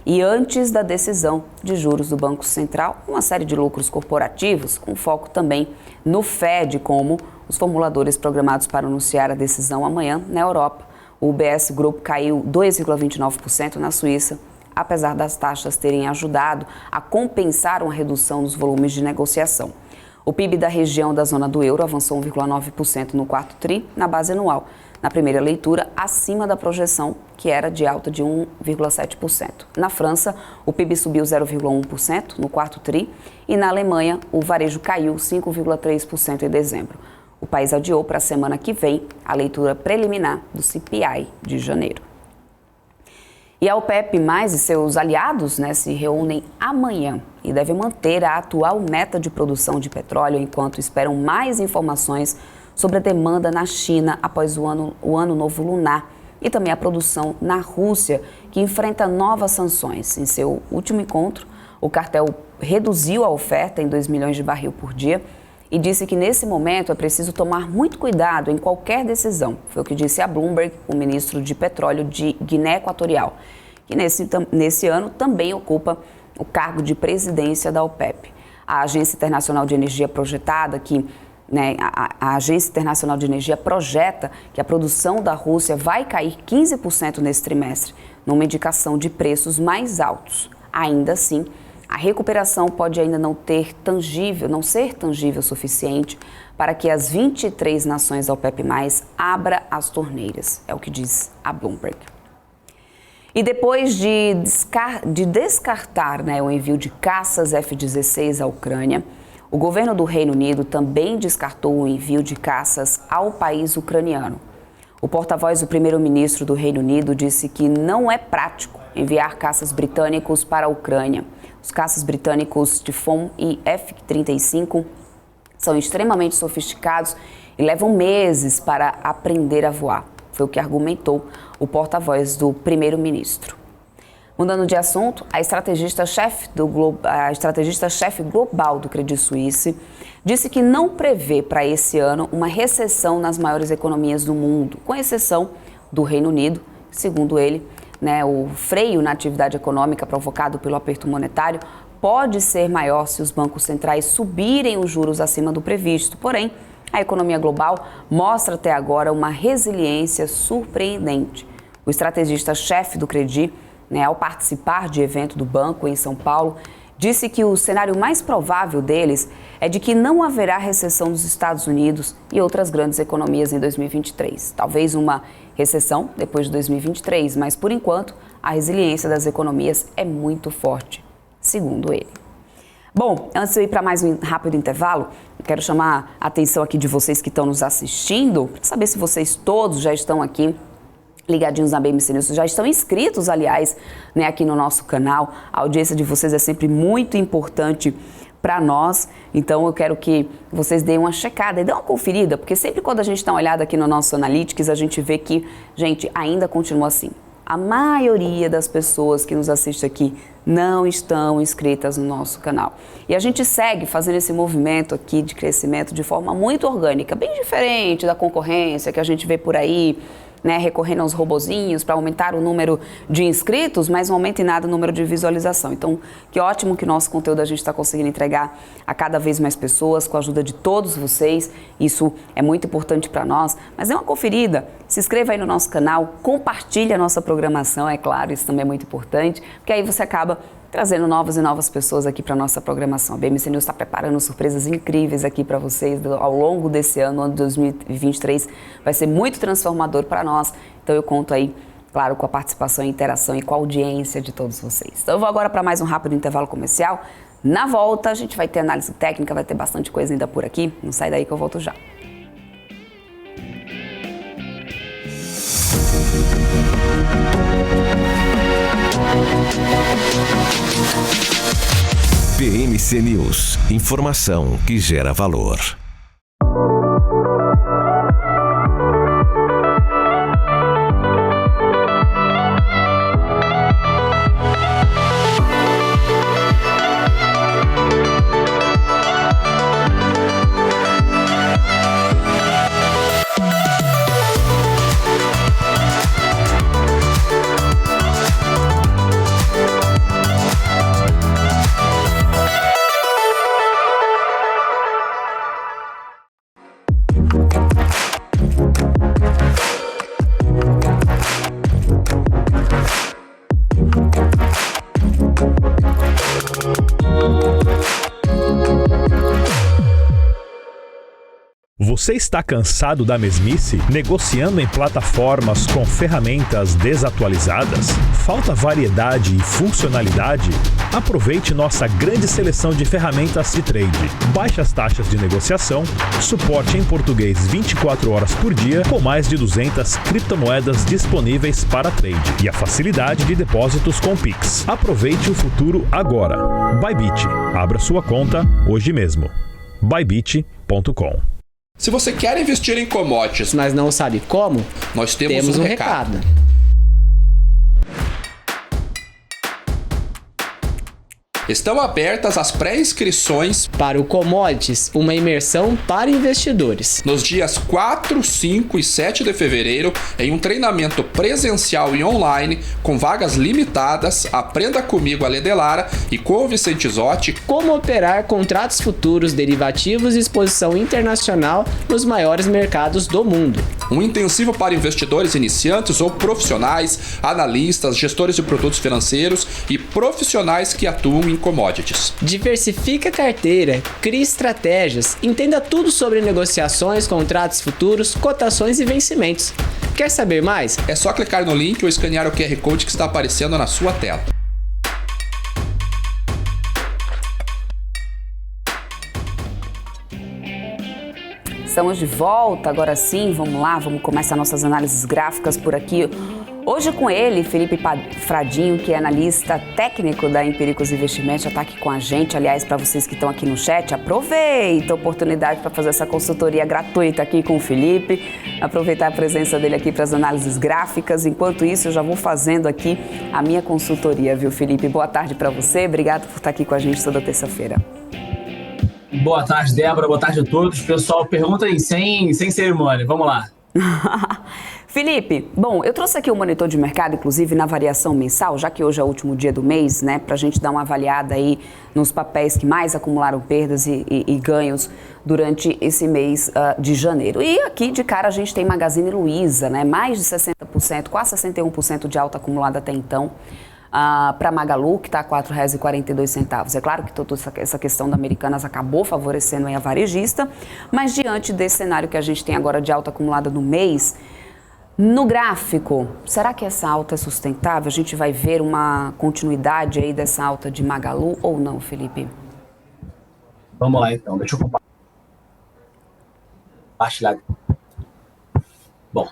E antes da decisão de juros do Banco Central, uma série de lucros corporativos, com foco também no Fed, como os formuladores programados para anunciar a decisão amanhã na Europa. O UBS Group caiu 2,29% na Suíça, apesar das taxas terem ajudado a compensar uma redução nos volumes de negociação. O PIB da região da zona do euro avançou 1,9% no quarto tri, na base anual. Na primeira leitura, acima da projeção, que era de alta de 1,7%. Na França, o PIB subiu 0,1% no quarto tri e na Alemanha, o varejo caiu 5,3% em dezembro. O país adiou para a semana que vem a leitura preliminar do CPI de janeiro. E a OPEP+ e seus aliados se reúnem amanhã e devem manter a atual meta de produção de petróleo enquanto esperam mais informações sobre a demanda na China após o ano novo lunar e também a produção na Rússia, que enfrenta novas sanções. Em seu último encontro, o cartel reduziu a oferta em 2 milhões de barril por dia e disse que nesse momento é preciso tomar muito cuidado em qualquer decisão. Foi o que disse a Bloomberg, o ministro de Petróleo de Guiné Equatorial, que nesse ano também ocupa o cargo de presidência da OPEP. A Agência Internacional de Energia a Agência Internacional de Energia projeta que a produção da Rússia vai cair 15% nesse trimestre, numa indicação de preços mais altos. Ainda assim, a recuperação pode ainda não ser tangível o suficiente para que as 23 nações da OPEP+ abra as torneiras, é o que diz a Bloomberg. E depois de descartar o envio de caças F-16 à Ucrânia, o governo do Reino Unido também descartou o envio de caças ao país ucraniano. O porta-voz do primeiro-ministro do Reino Unido disse que não é prático enviar caças britânicos para a Ucrânia. Os caças britânicos Typhoon e F-35 são extremamente sofisticados e levam meses para aprender a voar. Foi o que argumentou o porta-voz do primeiro-ministro. Mudando de assunto, a estrategista-chefe global do Credit Suisse disse que não prevê para esse ano uma recessão nas maiores economias do mundo, com exceção do Reino Unido. Segundo ele, o freio na atividade econômica provocado pelo aperto monetário pode ser maior se os bancos centrais subirem os juros acima do previsto. Porém, a economia global mostra até agora uma resiliência surpreendente. O estrategista-chefe do Credit, ao participar de evento do banco em São Paulo, disse que o cenário mais provável deles é de que não haverá recessão nos Estados Unidos e outras grandes economias em 2023. Talvez uma recessão depois de 2023, mas por enquanto a resiliência das economias é muito forte, segundo ele. Bom, antes de eu ir para mais um rápido intervalo, eu quero chamar a atenção aqui de vocês que estão nos assistindo, para saber se vocês todos já estão aqui ligadinhos na BMC News, já estão inscritos, aliás, aqui no nosso canal. A audiência de vocês é sempre muito importante para nós, então eu quero que vocês deem uma checada e dêem uma conferida, porque sempre quando a gente dá uma olhada aqui no nosso Analytics, a gente vê que, gente, ainda continua assim. a maioria das pessoas que nos assiste aqui não estão inscritas no nosso canal. E a gente segue fazendo esse movimento aqui de crescimento de forma muito orgânica, bem diferente da concorrência que a gente vê por aí, né, recorrendo aos robozinhos para aumentar o número de inscritos, mas não aumenta em nada o número de visualização. Então, que ótimo que o nosso conteúdo a gente está conseguindo entregar a cada vez mais pessoas, com a ajuda de todos vocês. Isso é muito importante para nós. Mas dê uma conferida, se inscreva aí no nosso canal, compartilhe a nossa programação, é claro, isso também é muito importante, porque aí você acaba trazendo novas e novas pessoas aqui para a nossa programação. A BMC News está preparando surpresas incríveis aqui para vocês ao longo desse ano, ano de 2023. Vai ser muito transformador para nós. Então eu conto aí, claro, com a participação, interação e com a audiência de todos vocês. Então eu vou agora para mais um rápido intervalo comercial. Na volta a gente vai ter análise técnica, vai ter bastante coisa ainda por aqui. Não sai daí que eu volto já. BMC News, informação que gera valor. Você está cansado da mesmice? Negociando em plataformas com ferramentas desatualizadas? Falta variedade e funcionalidade? Aproveite nossa grande seleção de ferramentas de trade. Baixas taxas de negociação, suporte em português 24 horas por dia, com mais de 200 criptomoedas disponíveis para trade e a facilidade de depósitos com Pix. Aproveite o futuro agora. Bybit. Abra sua conta hoje mesmo. Bybit.com. Se você quer investir em commodities, mas não sabe como, nós temos um recado. Estão abertas as pré-inscrições para o Commodities, uma imersão para investidores. Nos dias 4, 5 e 7 de fevereiro, em um treinamento presencial e online, com vagas limitadas, aprenda comigo, Ale Delara, e com o Vicente Zotti, como operar contratos futuros, derivativos e exposição internacional nos maiores mercados do mundo. Um intensivo para investidores iniciantes ou profissionais, analistas, gestores de produtos financeiros e profissionais que atuam em commodities. Diversifique a carteira, crie estratégias, entenda tudo sobre negociações, contratos futuros, cotações e vencimentos. Quer saber mais? É só clicar no link ou escanear o QR Code que está aparecendo na sua tela. Estamos de volta, agora sim, vamos lá, vamos começar nossas análises gráficas por aqui. Hoje com ele, Felipe Fradinho, que é analista técnico da Empíricos Investimentos, já está aqui com a gente. Aliás, para vocês que estão aqui no chat, aproveita a oportunidade para fazer essa consultoria gratuita aqui com o Felipe, aproveitar a presença dele aqui para as análises gráficas. Enquanto isso, eu já vou fazendo aqui a minha consultoria, viu, Felipe? Boa tarde para você, obrigado por estar aqui com a gente toda terça-feira. Boa tarde, Débora. Boa tarde a todos. Pessoal, pergunta aí, sem cerimônia. Vamos lá. Felipe, bom, eu trouxe aqui o monitor de mercado, inclusive na variação mensal, já que hoje é o último dia do mês, né, para a gente dar uma avaliada aí nos papéis que mais acumularam perdas e ganhos durante esse mês de janeiro. E aqui de cara a gente tem Magazine Luiza, né, mais de 60%, quase 61% de alta acumulada até então. Para Magalu, que está a R$ 4,42. É claro que toda essa questão da Americanas acabou favorecendo aí a varejista, mas diante desse cenário que a gente tem agora de alta acumulada no mês, no gráfico, será que essa alta é sustentável? A gente vai ver uma continuidade aí dessa alta de Magalu ou não, Felipe? Vamos lá então, deixa eu compartilhar. Bom,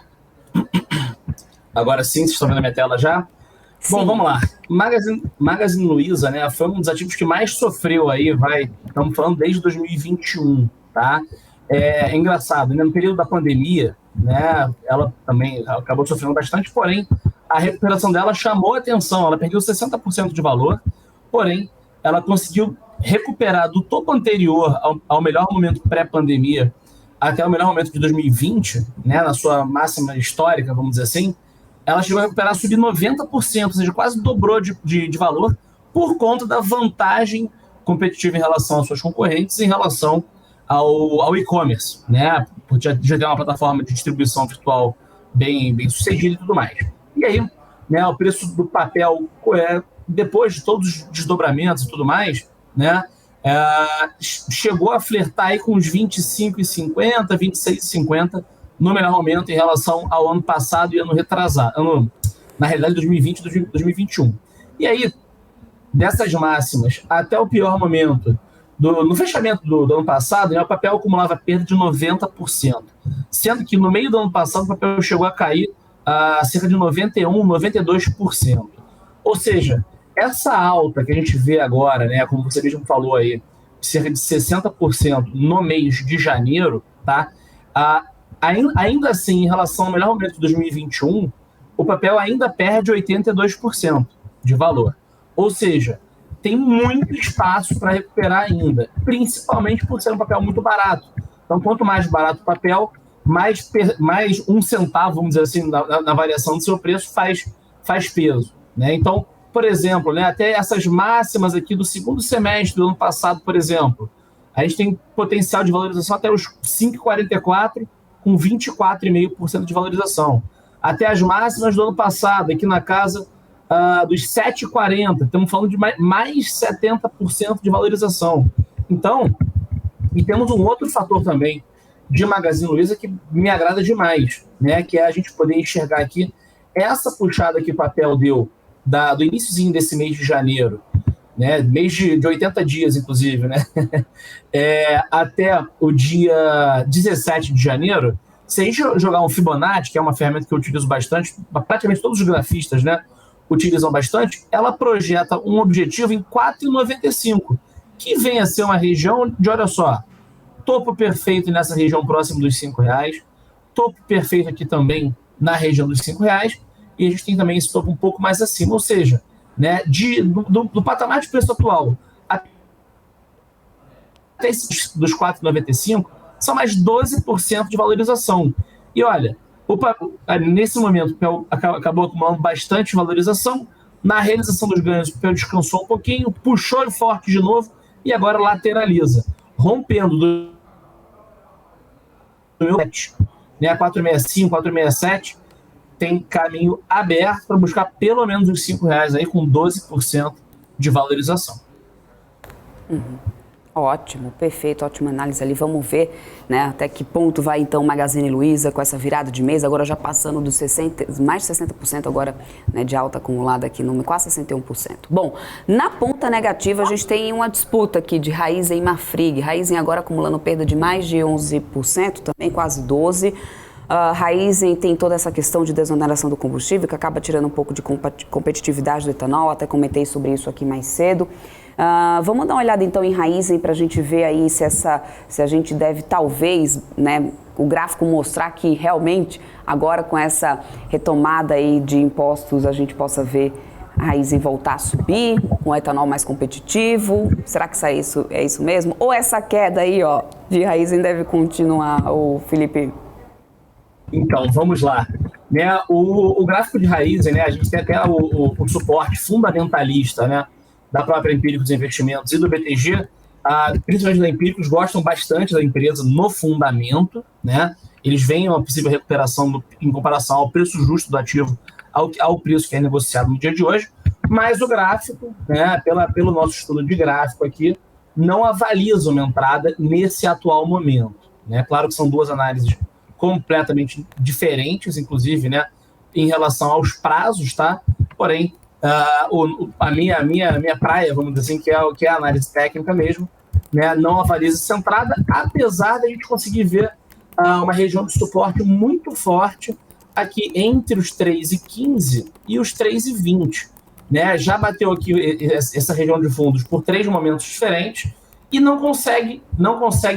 agora sim, vocês estão vendo a minha tela já? Sim. Bom, vamos lá. Magazine Luiza, né, foi um dos ativos que mais sofreu aí, estamos falando desde 2021, tá? É engraçado, né, no período da pandemia, né, ela também acabou sofrendo bastante, porém, a recuperação dela chamou a atenção, ela perdeu 60% de valor, porém, ela conseguiu recuperar do topo anterior ao melhor momento pré-pandemia até o melhor momento de 2020, né, na sua máxima histórica, vamos dizer assim, ela chegou a recuperar, subir 90%, ou seja, quase dobrou de valor por conta da vantagem competitiva em relação às suas concorrentes, em relação ao e-commerce, né, por já ter uma plataforma de distribuição virtual bem sucedida e tudo mais. E aí, né, o preço do papel, depois de todos os desdobramentos e tudo mais, né, chegou a flertar aí com uns 25,50, 26,50 no melhor momento em relação ao ano passado e ano retrasado, na realidade 2020 e 2021. E aí, dessas máximas até o pior momento, no fechamento do ano passado, né, o papel acumulava perda de 90%, sendo que no meio do ano passado o papel chegou a cair a cerca de 91%, 92%. Ou seja, essa alta que a gente vê agora, né, como você mesmo falou aí, cerca de 60% no mês de janeiro, tá? Ainda assim, em relação ao melhor momento de 2021, o papel ainda perde 82% de valor. Ou seja, tem muito espaço para recuperar ainda, principalmente por ser um papel muito barato. Então, quanto mais barato o papel, mais 1 centavo, vamos dizer assim, na variação do seu preço faz peso, né? Então, por exemplo, né, até essas máximas aqui do segundo semestre do ano passado, por exemplo, a gente tem potencial de valorização até os 5,44, com 24,5% de valorização. Até as máximas do ano passado, aqui na casa dos 7,40, estamos falando de mais 70% de valorização. Então, e temos um outro fator também de Magazine Luiza que me agrada demais, né, que é a gente poder enxergar aqui essa puxada que o papel deu do iniciozinho desse mês de janeiro, né, mês de 80 dias, inclusive, né, até o dia 17 de janeiro, se a gente jogar um Fibonacci, que é uma ferramenta que eu utilizo bastante, praticamente todos os grafistas, né, utilizam bastante, ela projeta um objetivo em 4,95, que vem a ser uma região de, olha só, topo perfeito nessa região próximo dos R$5, topo perfeito aqui também na região dos R$5, e a gente tem também esse topo um pouco mais acima, ou seja, né, do patamar de preço atual até esses dos 4,95 são mais 12% de valorização. E olha, nesse momento o papel acabou acumulando bastante valorização, na realização dos ganhos o papel descansou um pouquinho, puxou forte de novo e agora lateraliza, rompendo do 4,65, 4,67, tem caminho aberto para buscar pelo menos os R$5 aí com 12% de valorização. Ótimo, perfeito, ótima análise ali. Vamos ver, né, até que ponto vai então o Magazine Luiza com essa virada de mês, agora já passando dos 60%, mais de 60% agora, né, de alta acumulada aqui, no quase 61%. Bom, na ponta negativa a gente tem uma disputa aqui de Raízen e Marfrig. Raízen agora acumulando perda de mais de 11%, também quase 12%. Raízen tem toda essa questão de desoneração do combustível, que acaba tirando um pouco de competitividade do etanol, até comentei sobre isso aqui mais cedo. Vamos dar uma olhada então em Raízen para a gente ver aí se a gente deve talvez, né, o gráfico mostrar que realmente agora com essa retomada aí de impostos a gente possa ver a Raízen voltar a subir, com o etanol mais competitivo. Será que é isso mesmo? Ou essa queda aí, ó, de Raízen deve continuar, o Felipe? Então, vamos lá. Né, o gráfico de Raízen, né, a gente tem até o suporte fundamentalista, né, da própria Empíricos Investimentos e do BTG, principalmente da Empíricos, gostam bastante da empresa no fundamento, né, eles veem uma possível recuperação em comparação ao preço justo do ativo, ao preço que é negociado no dia de hoje, mas o gráfico, né, pelo nosso estudo de gráfico aqui, não avaliza uma entrada nesse atual momento, né. Claro que são duas análises completamente diferentes, inclusive, né, em relação aos prazos, tá? Porém, a minha praia, vamos dizer assim, que é a análise técnica mesmo, né, não avaliza essa entrada, apesar da gente conseguir ver uma região de suporte muito forte aqui entre os 3,15 e os 3,20, né? Já bateu aqui essa região de fundos por 3 momentos diferentes e não consegue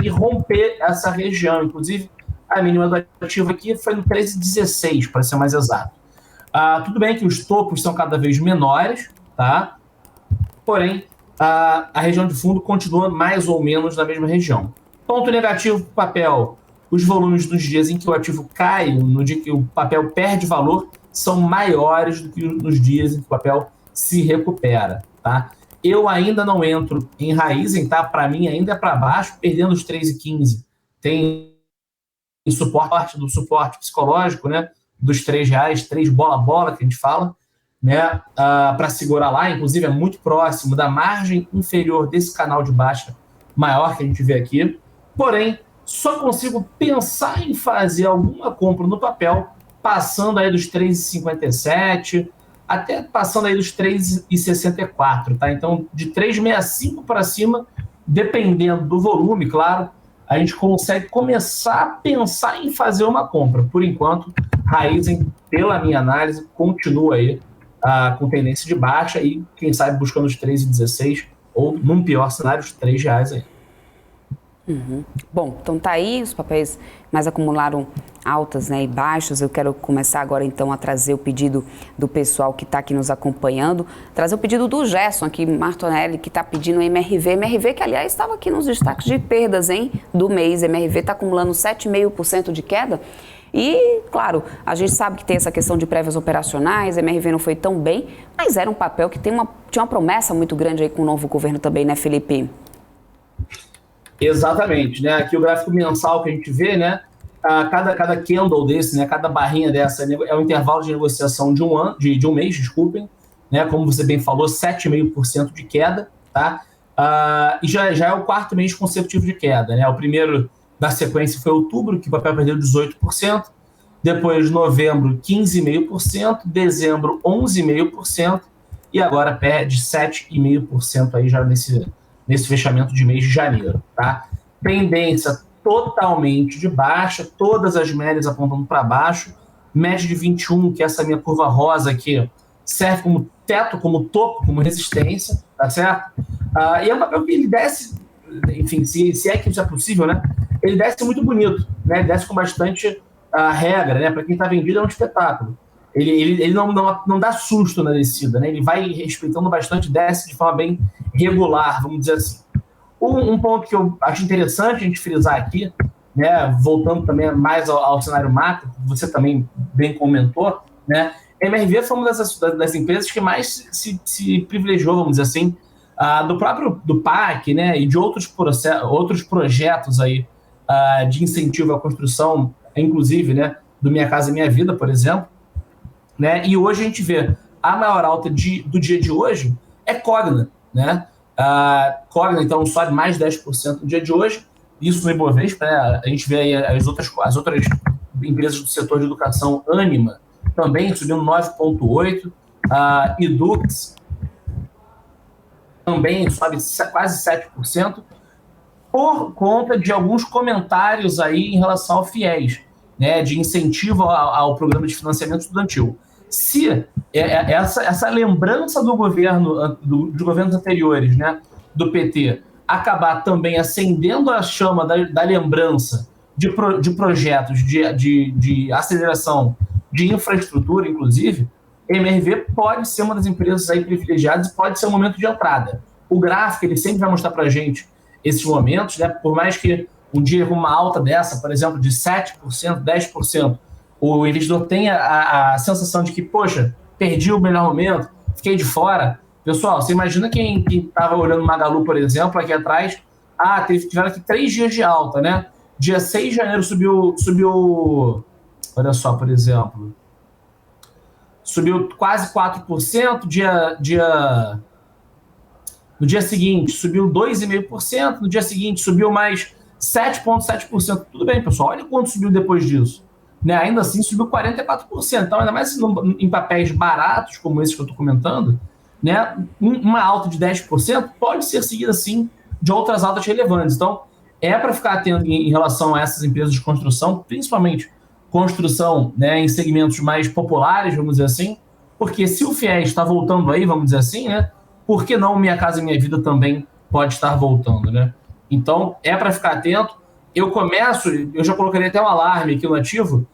romper essa região, inclusive a mínima do ativo aqui foi no 13,16, para ser mais exato. Tudo bem que os topos são cada vez menores, tá? Porém, a região de fundo continua mais ou menos na mesma região. Ponto negativo para o papel: os volumes nos dias em que o ativo cai, no dia que o papel perde valor, são maiores do que nos dias em que o papel se recupera, tá? Eu ainda não entro em Raizen, tá? Para mim ainda é para baixo, perdendo os 3,15. Tem suporte do suporte psicológico, né? Dos R$3, 3 bola que a gente fala, né? Para segurar lá, inclusive é muito próximo da margem inferior desse canal de baixa maior que a gente vê aqui. Porém, só consigo pensar em fazer alguma compra no papel passando aí dos 3,57, até passando aí dos 3,64, tá? Então, de 3,65 para cima, dependendo do volume, claro, a gente consegue começar a pensar em fazer uma compra. Por enquanto, Raizen, pela minha análise, continua aí com tendência de baixa e, quem sabe, buscando os 3,16 ou, num pior cenário, os R$3 aí. Bom, então tá aí, os papéis mais acumularam altas, né, e baixas. Eu quero começar agora então a trazer o pedido do pessoal que está aqui nos acompanhando, trazer o pedido do Gerson aqui, Martonelli, que está pedindo MRV, que aliás estava aqui nos destaques de perdas, hein, do mês. MRV está acumulando 7,5% de queda. E, claro, a gente sabe que tem essa questão de prévias operacionais, MRV não foi tão bem, mas era um papel que tinha uma promessa muito grande aí com o novo governo também, né, Felipe? Exatamente, né? Aqui o gráfico mensal que a gente vê, né? Cada candle desse, né? Cada barrinha dessa é um intervalo de negociação de um mês, desculpem, né? Como você bem falou, 7,5% de queda, tá? E já é o quarto mês consecutivo de queda, né? O primeiro da sequência foi outubro, que o papel perdeu 18%, depois novembro 15,5%, dezembro 11,5% e agora perde 7,5% aí já nesse fechamento de mês de janeiro, tá? Tendência totalmente de baixa, todas as médias apontando para baixo, média de 21, que é essa minha curva rosa aqui, serve como teto, como topo, como resistência, tá certo? E é um papel que ele desce, enfim, se é que isso é possível, né? Ele desce muito bonito, né? Ele desce com bastante regra, né? Para quem está vendido é um espetáculo. Ele não dá susto na descida, né? Ele vai respeitando bastante, desce de forma bem regular, vamos dizer assim. Um ponto que eu acho interessante a gente frisar aqui, né? Voltando também mais ao cenário macro, que você também bem comentou, né? A MRV foi uma das empresas que mais se privilegiou, vamos dizer assim, do PAC, né? E de outros projetos aí de incentivo à construção, inclusive, né? Do Minha Casa Minha Vida, por exemplo. Né? E hoje a gente vê a maior alta do dia de hoje é Cogna, né? Cogna, então, sobe mais de 10% no dia de hoje, isso no Ibovespa, né? A gente vê aí as outras empresas do setor de educação, Ânima, também subindo 9,8%, e Dux também sobe quase 7%, por conta de alguns comentários aí em relação ao FIES, né, de incentivo ao programa de financiamento estudantil. Se essa lembrança do governo, de governos anteriores, né, do PT, acabar também acendendo a chama da lembrança de projetos de aceleração de infraestrutura, inclusive, MRV pode ser uma das empresas aí privilegiadas e pode ser um momento de entrada. O gráfico ele sempre vai mostrar para a gente esses momentos, né, por mais que um dia com uma alta dessa, por exemplo, de 7%, 10%, o investidor tem a sensação de que, poxa, perdi o melhor momento, fiquei de fora. Pessoal, você imagina quem estava olhando Magalu, por exemplo, aqui atrás, tiveram aqui 3 dias de alta, né? Dia 6 de janeiro subiu, olha só, por exemplo, subiu quase 4%, no dia seguinte subiu 2,5%, no dia seguinte subiu mais 7,7%. Tudo bem, pessoal, olha quanto subiu depois disso. Né? Ainda assim subiu 44%. Então, ainda mais em papéis baratos, como esse que eu estou comentando, né? Uma alta de 10% pode ser seguida, sim, de outras altas relevantes. Então, é para ficar atento em relação a essas empresas de construção, principalmente construção, né, em segmentos mais populares, vamos dizer assim, porque se o FIES está voltando aí, vamos dizer assim, né, por que não Minha Casa Minha Vida também pode estar voltando, né? Então, é para ficar atento. Eu já colocaria até um alarme aqui no ativo,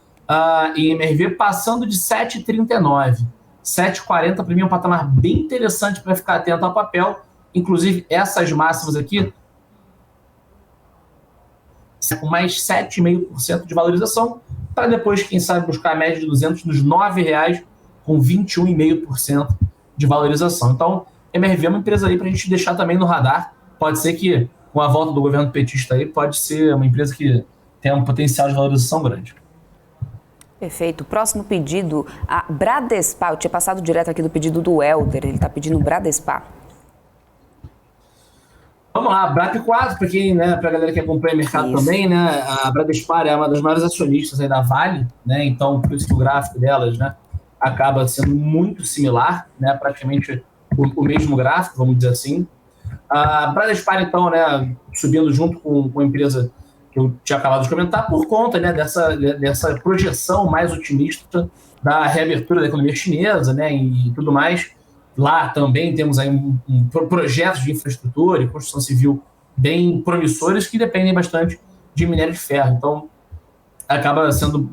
em MRV, passando de 7,39. 7,40 para mim é um patamar bem interessante para ficar atento ao papel. Inclusive, essas máximas aqui, com mais 7,5% de valorização, para depois, quem sabe, buscar a média de 200 nos R$ 9,00, com 21,5% de valorização. Então, MRV é uma empresa aí para a gente deixar também no radar. Pode ser que, com a volta do governo petista aí, pode ser uma empresa que tem um potencial de valorização grande. Perfeito. Próximo pedido, a Bradespar. Eu tinha passado direto aqui do pedido do Helder, ele está pedindo Bradespar. Vamos lá, BRAP4, para quem, né, para a galera que acompanha o mercado também, né, a Bradespar é uma das maiores acionistas aí da Vale, né, então o preço do gráfico delas, né, acaba sendo muito similar, né, praticamente o mesmo gráfico, vamos dizer assim. A Bradespar, então, né, subindo junto com a empresa que eu tinha acabado de comentar, por conta, né, dessa projeção mais otimista da reabertura da economia chinesa, né, e tudo mais. Lá também temos aí projetos de infraestrutura e construção civil bem promissores que dependem bastante de minério de ferro. Então, acaba sendo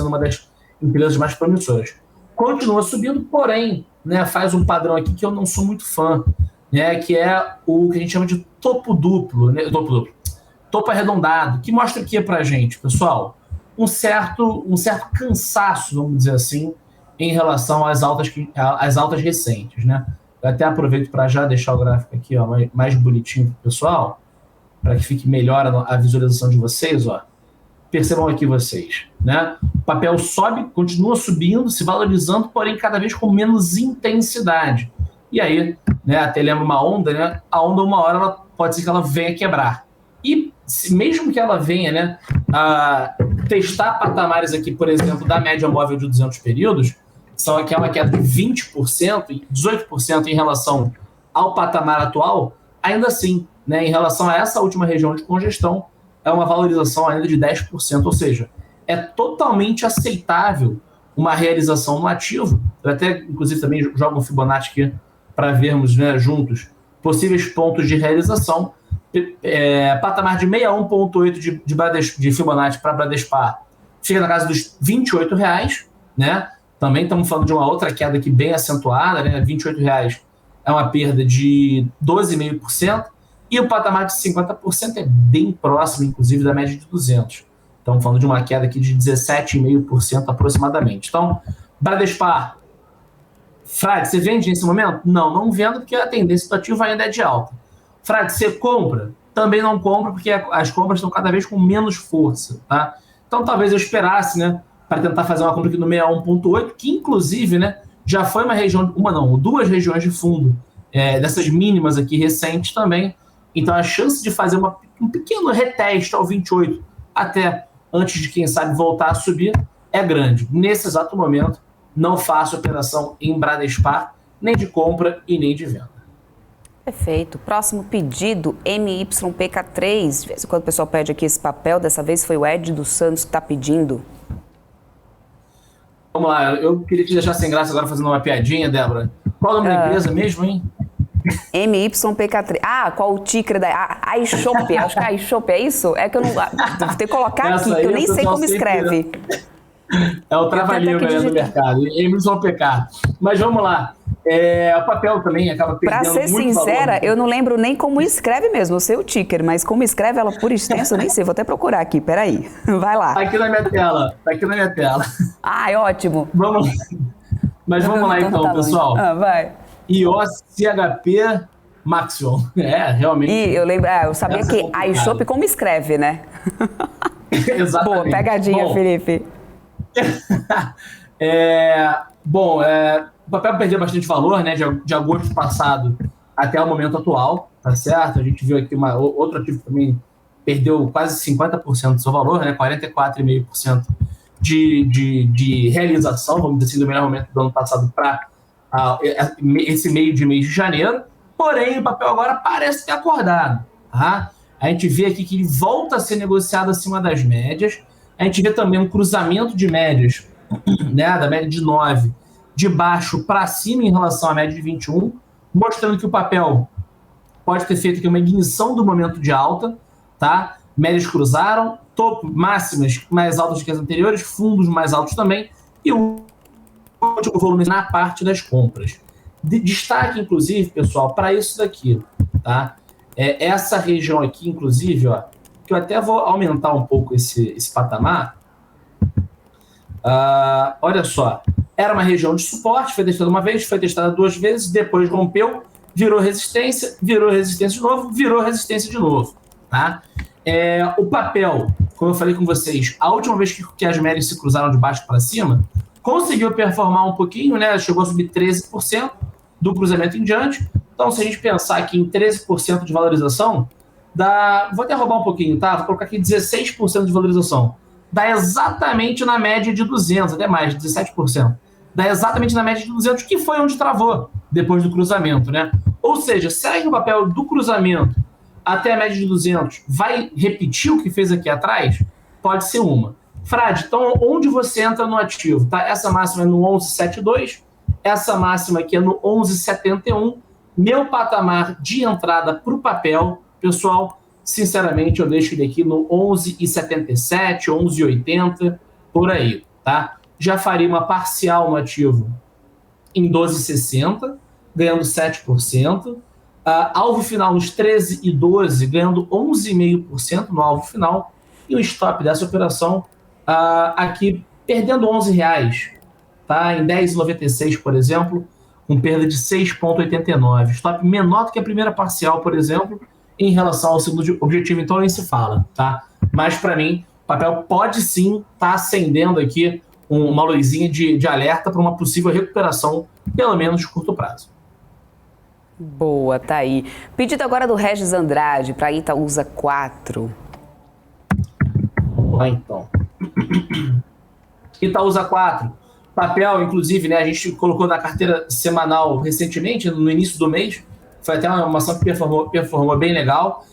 uma das empresas mais promissoras. Continua subindo, porém, né, faz um padrão aqui que eu não sou muito fã, né, que é o que a gente chama de topo duplo, né, topo arredondado, que mostra o que para a gente, pessoal? Um certo cansaço, vamos dizer assim, em relação às altas recentes, né? Eu até aproveito para já deixar o gráfico aqui, ó, mais bonitinho para o pessoal, para que fique melhor a visualização de vocês, ó. Percebam aqui vocês, né? O papel sobe, continua subindo, se valorizando, porém cada vez com menos intensidade. E aí, né, até lembra uma onda, né? A onda, uma hora, ela pode ser que ela venha quebrar. E mesmo que ela venha, né, a testar patamares aqui, por exemplo, da média móvel de 200 períodos, são aqui uma queda de 20% e 18% em relação ao patamar atual, ainda assim, né, em relação a essa última região de congestão, é uma valorização ainda de 10%, ou seja, é totalmente aceitável uma realização no ativo. Eu até, inclusive, também jogo um Fibonacci aqui para vermos, né, juntos possíveis pontos de realização. Patamar de 61,8 de Fibonacci para Bradespar fica na casa dos R$28, né? Também estamos falando de uma outra queda aqui bem acentuada, né? R$28 é uma perda de 12,5%, e o patamar de 50% é bem próximo, inclusive, da média de 200. Estamos falando de uma queda aqui de 17,5% aproximadamente. Então, Bradespar, Frade, você vende nesse momento? Não vendo, porque a tendência do ativo ainda é de alta. Frade, você compra? Também não compra, porque as compras estão cada vez com menos força, tá? Então, talvez eu esperasse, né, para tentar fazer uma compra aqui no 61,8, que inclusive, né, já foi duas regiões de fundo dessas mínimas aqui recentes também. Então, a chance de fazer um pequeno reteste ao 28 até antes de, quem sabe, voltar a subir é grande. Nesse exato momento, não faço operação em Bradespar, nem de compra e nem de venda. Perfeito. Próximo pedido, MYPK3. De vez em quando o pessoal pede aqui esse papel, dessa vez foi o Ed dos Santos que está pedindo. Vamos lá, eu queria te deixar sem graça agora fazendo uma piadinha, Débora. Qual é o nome da empresa mesmo, hein? MYPK3. Qual o ticker da iShop? Acho que a iShop é isso? É que eu não... Vou ter que colocar aqui, que eu nem sei como escreve. É o trabalhinho do mercado, MYPK. Mas vamos lá. O papel também acaba perdendo muito valor. Pra ser sincera, eu não lembro nem como escreve mesmo, eu sei o ticker, mas como escreve ela por extenso, eu nem sei. Vou até procurar aqui, peraí. Vai lá. Tá aqui na minha tela. Ai, ótimo. Vamos lá então, pessoal. Vai. IOCHP Maxwell. Realmente. Eu lembro, eu sabia que iShop como escreve, né? Exatamente. Boa, pegadinha, Felipe. O papel perdeu bastante valor, né, de agosto passado até o momento atual, tá certo? A gente viu aqui outro ativo que também perdeu quase 50% do seu valor, né, 44,5% de realização, vamos dizer assim, do melhor momento do ano passado para esse meio de mês de janeiro. Porém, o papel agora parece ter acordado, tá? A gente vê aqui que ele volta a ser negociado acima das médias. A gente vê também um cruzamento de médias, né, da média de 9, de baixo para cima em relação à média de 21, mostrando que o papel pode ter feito aqui uma ignição do momento de alta, tá? Médias cruzaram, topo, máximas mais altas que as anteriores, fundos mais altos também, e o último volume na parte das compras. Destaque, inclusive, pessoal, para isso daqui, tá? Essa região aqui, inclusive, ó, que eu até vou aumentar um pouco esse patamar. Olha só, era uma região de suporte, foi testada uma vez, foi testada 2 vezes, depois rompeu, virou resistência de novo, virou resistência de novo, tá? O papel, como eu falei com vocês, a última vez que as médias se cruzaram de baixo para cima, conseguiu performar um pouquinho, né? Chegou a subir 13% do cruzamento em diante. Então, se a gente pensar aqui em 13% de valorização, vou até roubar um pouquinho, tá? Vou colocar aqui 16% de valorização. Dá exatamente na média de 200, até mais, 17%. Dá exatamente na média de 200, que foi onde travou depois do cruzamento, né? Ou seja, será que o papel do cruzamento até a média de 200 vai repetir o que fez aqui atrás? Pode ser uma. Frade, então onde você entra no ativo? Tá? Essa máxima é no 11,72, essa máxima aqui é no 11,71. Meu patamar de entrada para o papel, pessoal, sinceramente, eu deixo ele aqui no 11,77, 11,80, por aí, tá? Já faria uma parcial no ativo em 12,60, ganhando 7%. Alvo final nos 13,12, ganhando 11,5% no alvo final. E o stop dessa operação aqui, perdendo R$11, tá? Em 10,96, por exemplo, com perda de 6,89. Stop menor do que a primeira parcial, por exemplo, em relação ao segundo objetivo, então nem se fala, tá? Mas para mim, o papel pode sim estar acendendo aqui uma luzinha de alerta para uma possível recuperação, pelo menos de curto prazo. Boa, tá aí. Pedido agora do Regis Andrade para Itaúsa 4. Vamos lá, então. Itaúsa 4. Papel, inclusive, né, a gente colocou na carteira semanal recentemente, no início do mês. Foi até uma ação que performou bem legal.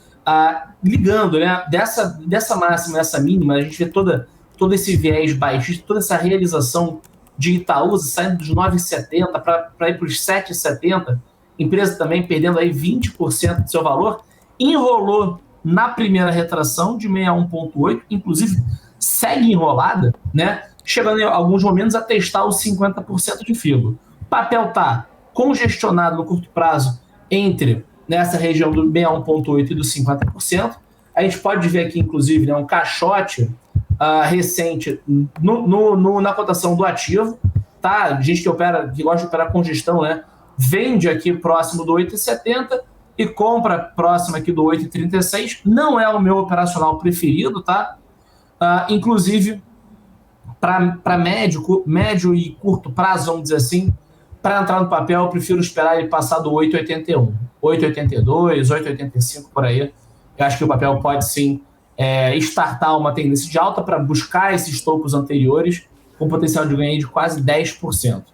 Ligando, né, dessa máxima, essa mínima, a gente vê todo esse viés baixo, toda essa realização de Itaúsa saindo dos 9,70 para ir para os 7,70. Empresa também perdendo aí 20% do seu valor. Enrolou na primeira retração de 61,8, inclusive segue enrolada, né? Chegando em alguns momentos a testar os 50% de fibra. O papel está congestionado no curto prazo entre nessa região do 61,8 e do 50%. A gente pode ver aqui, inclusive, né, um caixote recente na cotação do ativo. Tá? Gente que gosta de operar congestão, né? Vende aqui próximo do 8,70 e compra próximo aqui do 8,36. Não é o meu operacional preferido, tá? Inclusive, para médio e curto prazo, vamos dizer assim, para entrar no papel, eu prefiro esperar ele passar do 8,81, 8,82, 8,85 por aí. Eu acho que o papel pode sim startar uma tendência de alta para buscar esses topos anteriores, com potencial de ganho de quase 10%.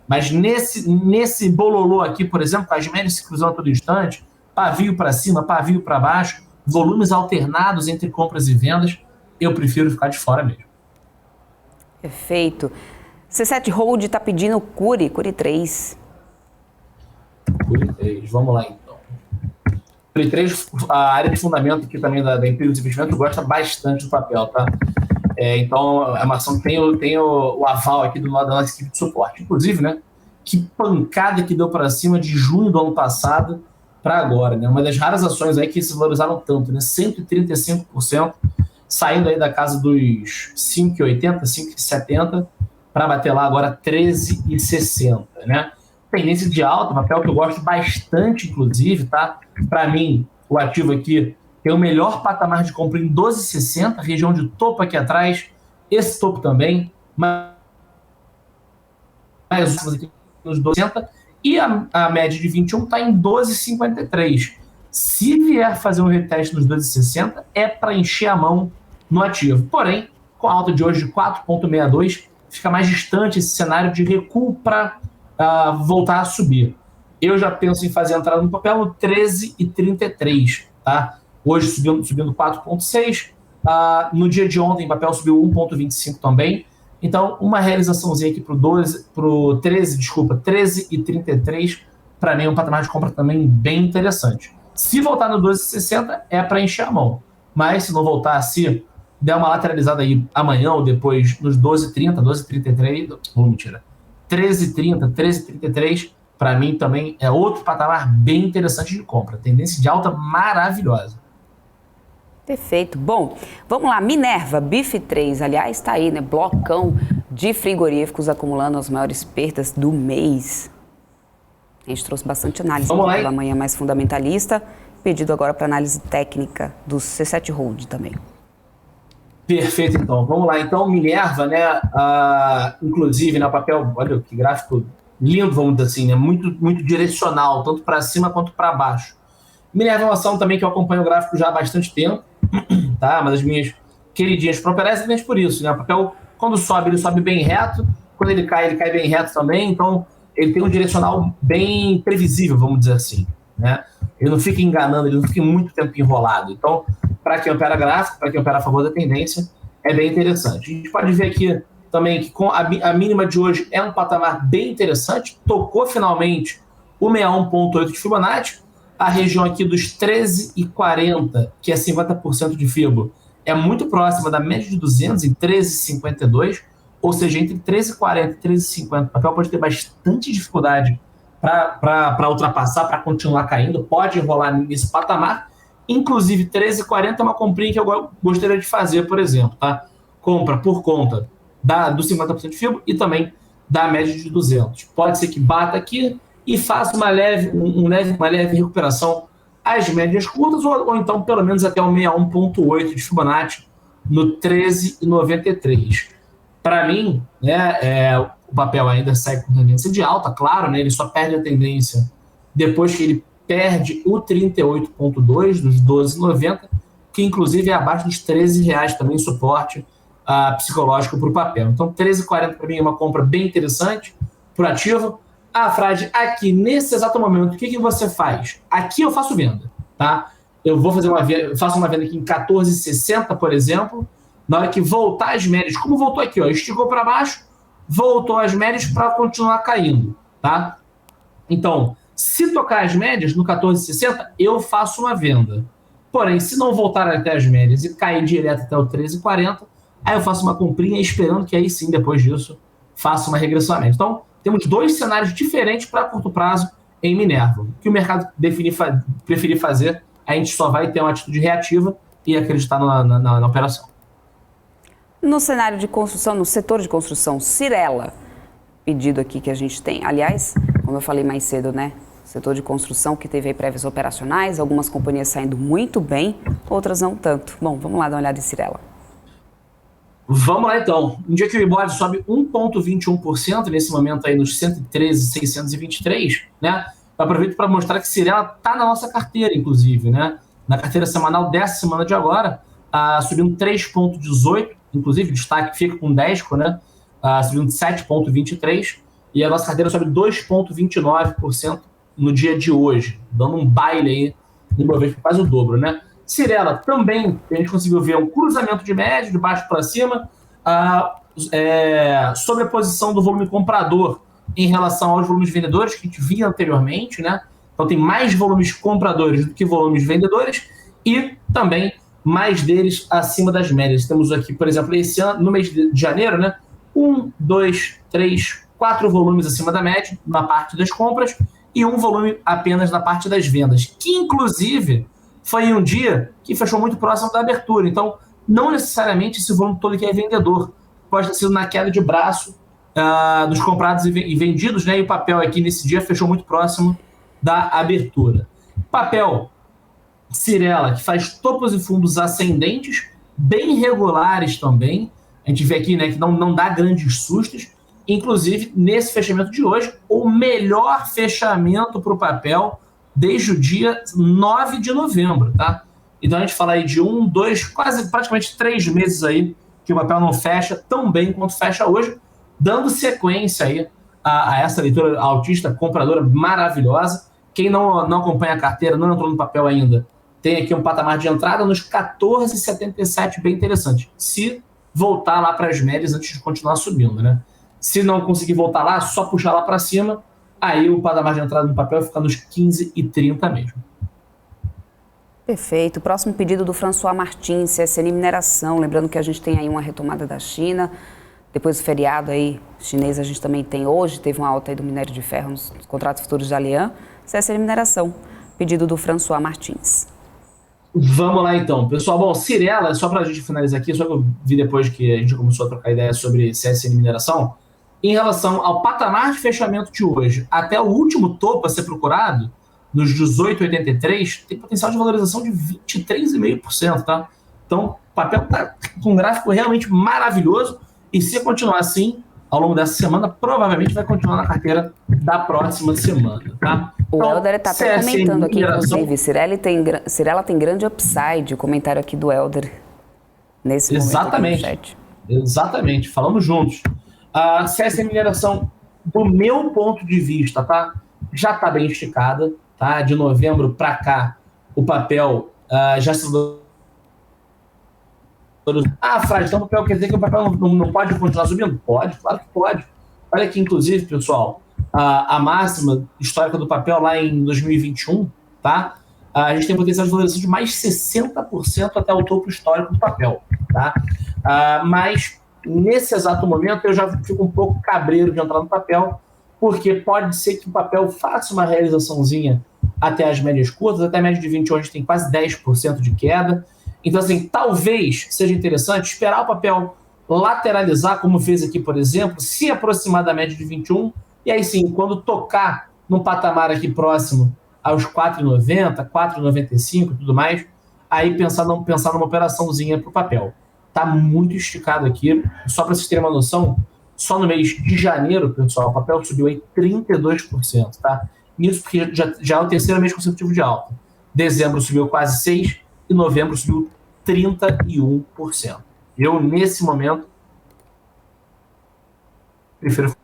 Mas nesse bololô aqui, por exemplo, com as médias se cruzando a todo instante, pavio para cima, pavio para baixo, volumes alternados entre compras e vendas, eu prefiro ficar de fora mesmo. Perfeito. C7 Hold está pedindo Cury 3. Cury 3, vamos lá então. Cury 3, a área de fundamento aqui também da empresa de investimento gosta bastante do papel, tá? Então, a ação tem o aval aqui da nossa equipe de suporte. Inclusive, né, que pancada que deu para cima de junho do ano passado para agora, né? Uma das raras ações aí que se valorizaram tanto, né? 135%, saindo aí da casa dos 5,80, 5,70, para bater lá agora 13,60, né? Tendência de alta, papel que eu gosto bastante, inclusive, tá? Para mim, o ativo aqui tem o melhor patamar de compra em 12,60, região de topo aqui atrás, esse topo também, mais aqui nos 12,60, e a média de 21 está em 12,53. Se vier fazer um reteste nos 12,60, é para encher a mão no ativo. Porém, com a alta de hoje de 4,62, fica mais distante esse cenário de recuo para voltar a subir. Eu já penso em fazer a entrada no papel no 13,33, tá? Hoje subindo 4,6. No dia de ontem, o papel subiu 1,25 também. Então, uma realizaçãozinha aqui para o 13,33, para mim é um patamar de compra também bem interessante. Se voltar no 12,60, é para encher a mão. Mas se não voltar assim, der uma lateralizada aí amanhã ou depois nos 12,30, 12,33, mentira, 13,30, 13,33, para mim também é outro patamar bem interessante de compra. Tendência de alta maravilhosa. Perfeito. Bom, vamos lá. Minerva, BIF3, aliás, está aí, né? Blocão de frigoríficos acumulando as maiores perdas do mês. A gente trouxe bastante análise pela manhã mais fundamentalista. Pedido agora para análise técnica do C7 Hold também. Perfeito, então. Vamos lá. Então, Minerva, né? Inclusive, no papel, olha que gráfico lindo, vamos dizer assim, né? Muito direcional, tanto para cima quanto para baixo. Minerva é uma ação também que eu acompanho o gráfico já há bastante tempo, tá? Uma das minhas queridinhas propriedades, exatamente por isso, né? O papel, quando sobe, ele sobe bem reto, quando ele cai bem reto também, então ele tem um direcional bem previsível, vamos dizer assim, né? Ele não fica enganando, ele não fica muito tempo enrolado. Então, para quem opera gráfico, para quem opera a favor da tendência, é bem interessante. A gente pode ver aqui também que com a mínima de hoje é um patamar bem interessante, tocou finalmente o 61,8 de Fibonacci, a região aqui dos 13,40, que é 50% de Fibo, é muito próxima da média de 200 em 13,52, ou seja, entre 13,40 e 13,50, o papel pode ter bastante dificuldade para ultrapassar, para continuar caindo, pode enrolar nesse patamar. Inclusive, 13,40 é uma comprinha que eu gostaria de fazer, por exemplo, tá? Compra por conta do 50% de Fibo e também da média de 200. Pode ser que bata aqui e faça uma leve recuperação às médias curtas, ou então pelo menos até o 61,8 de Fibonacci no 13,93. Para mim, né, o papel ainda segue com tendência de alta, claro, né, ele só perde a tendência depois que ele perde o 38,2 dos 12,90, que inclusive é abaixo dos R$13 também, suporte psicológico para o papel. Então, 13,40 para mim é uma compra bem interessante para o ativo. Frade, aqui, nesse exato momento, o que você faz? Aqui eu faço venda, tá? Eu faço uma venda aqui em 14,60, por exemplo, na hora que voltar as médias, como voltou aqui, ó, esticou para baixo, voltou as médias para continuar caindo, tá? Então, se tocar as médias no 14,60, eu faço uma venda. Porém, se não voltar até as médias e cair direto até o 13,40, aí eu faço uma comprinha esperando que aí sim, depois disso, faça uma regressão à média. Então, temos dois cenários diferentes para curto prazo em Minerva. O que o mercado preferir fazer, a gente só vai ter uma atitude reativa e acreditar na operação. No cenário de construção, no setor de construção, Cyrela, pedido aqui que a gente tem. Aliás, como eu falei mais cedo, né? Setor de construção que teve aí prévias operacionais, algumas companhias saindo muito bem, outras não tanto. Bom, vamos lá dar uma olhada em Cyrela. Vamos lá, então. Um dia que o Ibovespa sobe 1,21%, nesse momento aí nos 113.623, né? Eu aproveito para mostrar que Cyrela está na nossa carteira, inclusive, né? Na carteira semanal dessa semana de agora, subindo 3,18%, inclusive o destaque fica com 10, né? Subindo 7,23%, e a nossa carteira sobe 2,29% no dia de hoje, dando um baile aí no Ibovespa, quase o dobro, né? Cyrela também, a gente conseguiu ver um cruzamento de média, de baixo para cima, sobreposição do volume comprador em relação aos volumes vendedores que a gente via anteriormente, né? Então tem mais volumes compradores do que volumes vendedores e também mais deles acima das médias. Temos aqui, por exemplo, esse ano, no mês de janeiro, né? 1, 2, 3, 4 volumes acima da média na parte das compras e um volume apenas na parte das vendas, que inclusive foi em um dia que fechou muito próximo da abertura. Então, não necessariamente esse volume todo que é vendedor. Pode ter sido na queda de braço dos comprados e vendidos, né? E o papel aqui nesse dia fechou muito próximo da abertura. Papel Cyrela, que faz topos e fundos ascendentes, bem regulares também. A gente vê aqui, né, que não dá grandes sustos. Inclusive, nesse fechamento de hoje, o melhor fechamento para o papel desde o dia 9 de novembro, tá? Então a gente fala aí de 1, 2, quase praticamente 3 meses aí que o papel não fecha tão bem quanto fecha hoje, dando sequência aí a essa leitura altista, compradora maravilhosa. Quem não acompanha a carteira, não entrou no papel ainda, tem aqui um patamar de entrada nos 14,77, bem interessante. Se voltar lá para as médias antes de continuar subindo, né? Se não conseguir voltar lá, só puxar lá para cima, aí o patamar de entrada no papel fica nos 15,30 mesmo. Perfeito. Próximo pedido do François Martins, CSN Mineração. Lembrando que a gente tem aí uma retomada da China. Depois do feriado aí chinês, a gente também tem hoje, teve uma alta aí do minério de ferro nos contratos futuros de Allianz. CSN Mineração, pedido do François Martins. Vamos lá então, pessoal. Bom, Cyrela, só para a gente finalizar aqui, só que eu vi depois que a gente começou a trocar ideia sobre CSN Mineração, em relação ao patamar de fechamento de hoje, até o último topo a ser procurado, nos 18,83, tem potencial de valorização de 23,5%, tá? Então, o papel está com um gráfico realmente maravilhoso e se continuar assim, ao longo dessa semana, provavelmente vai continuar na carteira da próxima semana, tá? O Helder está até comentando aqui, inclusive, Cyrela tem grande upside, o comentário aqui do Helder, nesse momento aqui no chat. Exatamente, falamos juntos. A CSN Mineração, do meu ponto de vista, tá? Já está bem esticada, tá? De novembro para cá, o papel já se... Frade, então o papel quer dizer que o papel não pode continuar subindo? Pode, claro que pode. Olha aqui, inclusive, pessoal, a máxima histórica do papel lá em 2021, tá? A gente tem potencial de valorização de mais 60% até o topo histórico do papel, tá? Mas, nesse exato momento, eu já fico um pouco cabreiro de entrar no papel, porque pode ser que o papel faça uma realizaçãozinha até as médias curtas, até a média de 21 a gente tem quase 10% de queda. Então, assim, talvez seja interessante esperar o papel lateralizar, como fez aqui, por exemplo, se aproximar da média de 21, e aí sim, quando tocar num patamar aqui próximo aos 4,90, 4,95 e tudo mais, aí pensar numa operaçãozinha para o papel. Tá muito esticado aqui, só para vocês terem uma noção, só no mês de janeiro, pessoal, o papel subiu aí 32%, tá? Isso porque já é o terceiro mês consecutivo de alta. Dezembro subiu quase 6% e novembro subiu 31%. Eu, nesse momento, prefiro...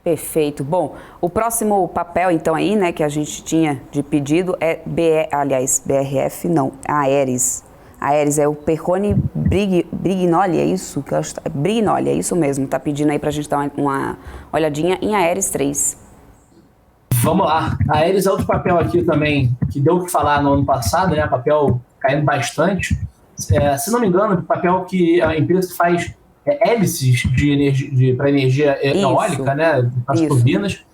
Perfeito. Bom, o próximo papel, então, aí, né, que a gente tinha de pedido é BRF, não, a Aeris. A Aeris é o Perrone Brignoli, é isso? Que eu acho, Brignoli, é isso mesmo. Tá pedindo aí pra gente dar uma olhadinha em Aeris 3. Vamos lá. A Aeris é outro papel aqui também que deu o que falar no ano passado, né? Papel caindo bastante. Se não me engano, papel que a empresa que faz hélices para energia eólica, né? As turbinas.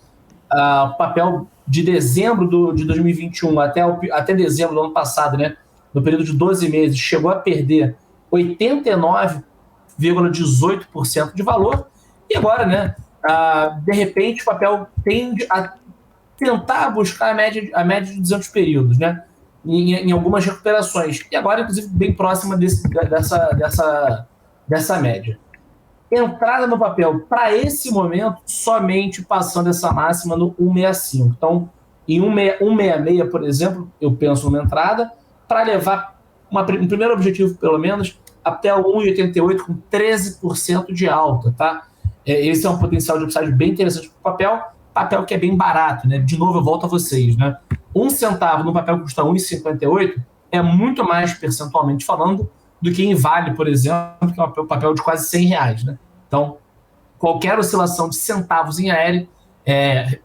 Papel de dezembro de 2021 até dezembro do ano passado, né? No período de 12 meses, chegou a perder 89,18% de valor. E agora, né? De repente, o papel tende a tentar buscar a média de 200 períodos, né? Em algumas recuperações. E agora, inclusive, bem próxima dessa média. Entrada no papel, para esse momento, somente passando essa máxima no 165. Então, em 166, por exemplo, eu penso numa entrada para levar um primeiro objetivo, pelo menos, até o 1,88 com 13% de alta, tá? Esse é um potencial de upside bem interessante para o papel que é bem barato, né? De novo, eu volto a vocês, né? 1 centavo no papel que custa 1,58 é muito mais percentualmente falando do que em Vale, por exemplo, que é um papel de quase R$100, né? Então, qualquer oscilação de centavos em Aeris é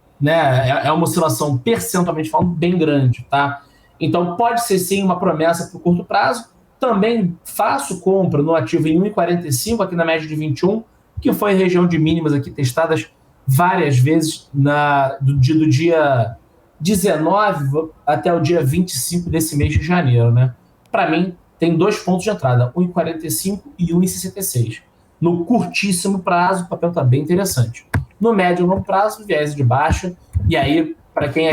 uma oscilação percentualmente falando bem grande, tá? Então, pode ser sim uma promessa para o curto prazo. Também faço compra no ativo em 1,45 aqui na média de 21, que foi a região de mínimas aqui testadas várias vezes do dia 19 até o dia 25 desse mês de janeiro, né? Para mim, tem 2 pontos de entrada, 1,45 e 1,66. No curtíssimo prazo, o papel está bem interessante. No médio e longo prazo, viés de baixa. E aí, para quem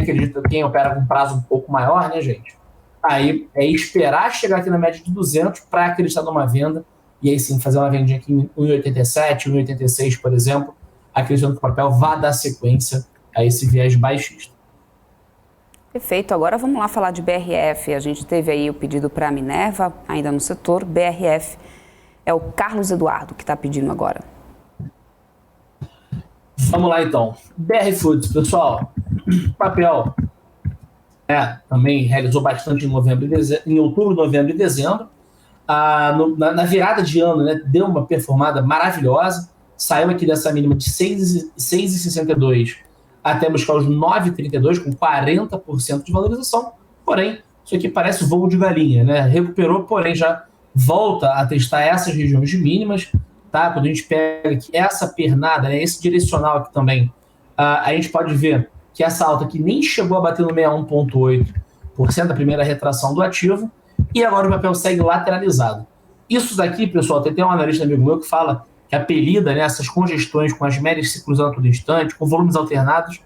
opera com prazo um pouco maior, né, gente? Aí é esperar chegar aqui na média de 200 para acreditar numa venda. E aí sim, fazer uma vendinha aqui em 1,87, 1,86, por exemplo, acreditando que o papel vá dar sequência a esse viés baixista. Perfeito. Agora vamos lá falar de BRF. A gente teve aí o pedido para a Minerva, ainda no setor. BRF é o Carlos Eduardo que está pedindo agora. Vamos lá, então. BR Foods, pessoal. Papel também realizou bastante em outubro, novembro e dezembro. Na virada de ano, né, deu uma performada maravilhosa. Saiu aqui dessa mínima de 6,62 até buscar os 9,32 com 40% de valorização. Porém, isso aqui parece voo de galinha, né? Recuperou, porém já volta a testar essas regiões de mínimas, tá? Quando a gente pega aqui essa pernada, né, esse direcional aqui também, a gente pode ver que essa alta aqui nem chegou a bater no 61,8% da primeira retração do ativo, e agora o papel segue lateralizado. Isso daqui, pessoal, tem um analista amigo meu que fala que apelida, né, essas congestões com as médias se cruzando a todo instante, com volumes alternados,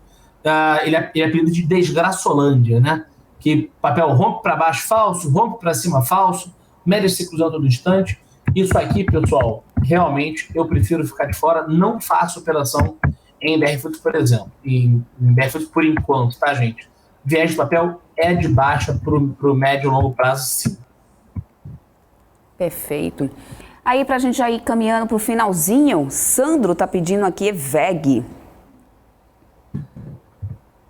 ele apelida de desgraçolândia, né? Que papel rompe para baixo falso, rompe para cima falso, médias se cruzando a todo instante. Isso aqui, pessoal, realmente eu prefiro ficar de fora, não faço operação em BR-Foods, por exemplo. Em BR-Foods por enquanto, tá, gente? Viés de papel é de baixa para o médio e longo prazo, sim. Perfeito. Aí, para a gente já ir caminhando para o finalzinho, Sandro tá pedindo aqui VEG.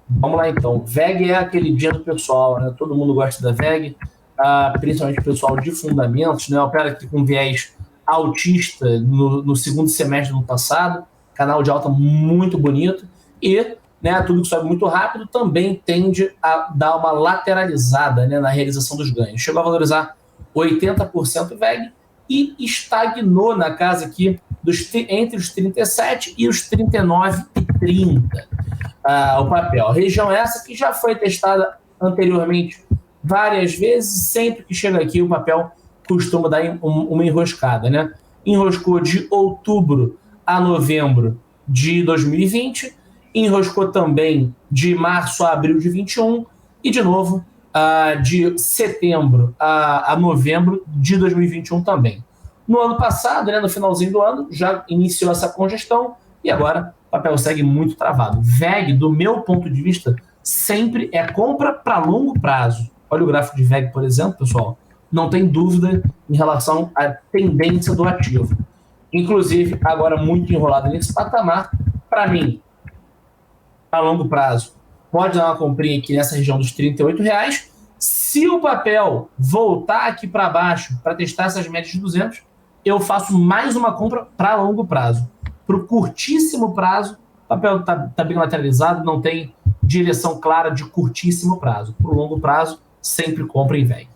Vamos lá, então. VEG é aquele dia do pessoal, né? Todo mundo gosta da VEG, principalmente o pessoal de fundamentos, né? Opera aqui com viés altista no segundo semestre do ano passado, canal de alta muito bonito, e, né, tudo que sobe muito rápido também tende a dar uma lateralizada, né, na realização dos ganhos. Chegou a valorizar 80% VEG e estagnou na casa aqui entre os 37 e os 39,30 o papel. A região essa que já foi testada anteriormente várias vezes, sempre que chega aqui o papel costuma dar uma enroscada, né? Enroscou de outubro a novembro de 2020, enroscou também de março a abril de 21 e de novo de setembro a novembro de 2021 também. No ano passado, né, no finalzinho do ano, já iniciou essa congestão e agora o papel segue muito travado. VEG, do meu ponto de vista, sempre é compra para longo prazo. Olha o gráfico de VEG, por exemplo, pessoal. Não tem dúvida em relação à tendência do ativo. Inclusive, agora muito enrolado nesse patamar, para mim, a longo prazo, pode dar uma comprinha aqui nessa região dos R$38. Se o papel voltar aqui para baixo para testar essas médias de 200, eu faço mais uma compra para longo prazo. Para o curtíssimo prazo, o papel está bem lateralizado, não tem direção clara de curtíssimo prazo. Para o longo prazo, sempre compra em VEG.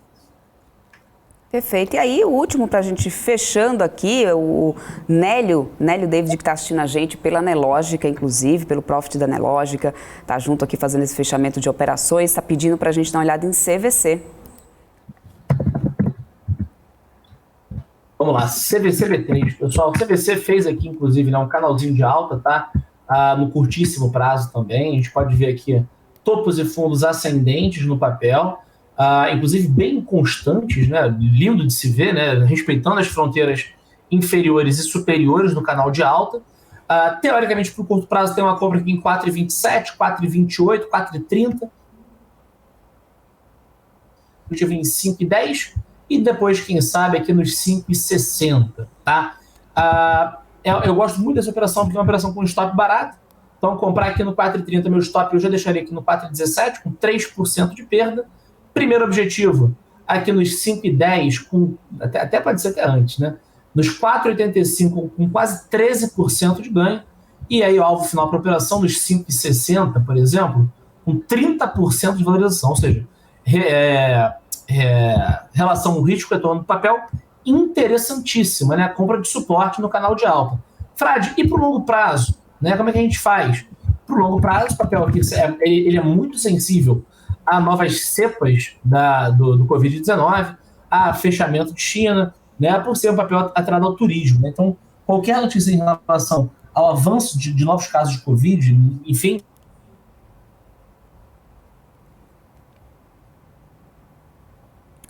Perfeito. E aí, o último, para a gente fechando aqui, o Nélio David, que está assistindo a gente pela Nelógica, inclusive, pelo Profit da Nelógica, está junto aqui fazendo esse fechamento de operações, está pedindo para a gente dar uma olhada em CVC. Vamos lá, CVC B3, pessoal. O CVC fez aqui, inclusive, né, um canalzinho de alta, tá? No curtíssimo prazo também. A gente pode ver aqui topos e fundos ascendentes no papel. Inclusive bem constantes, né? Lindo de se ver, né? Respeitando as fronteiras inferiores e superiores no canal de alta. Teoricamente, para o curto prazo, tem uma compra aqui em 4,27, 4,28, 4,30. Tive em 5,10 e depois, quem sabe, aqui nos 5,60, tá? Eu gosto muito dessa operação porque é uma operação com stop barato. Então, comprar aqui no 4,30, meu stop eu já deixaria aqui no 4,17 com 3% de perda. Primeiro objetivo, aqui nos 5,10, até pode ser até antes, né? Nos 4,85, com quase 13% de ganho. E aí o alvo final para a operação, nos 5,60, por exemplo, com 30% de valorização. Ou seja, relação risco-retorno do papel interessantíssima, né? Compra de suporte no canal de alta. Frade, e para o longo prazo? Né? Como é que a gente faz? Para o longo prazo, o papel aqui ele é muito sensível a novas cepas do Covid-19, a fechamento de China, né, por ser um papel atrelado ao turismo. Né? Então, qualquer notícia em relação ao avanço de novos casos de Covid, enfim...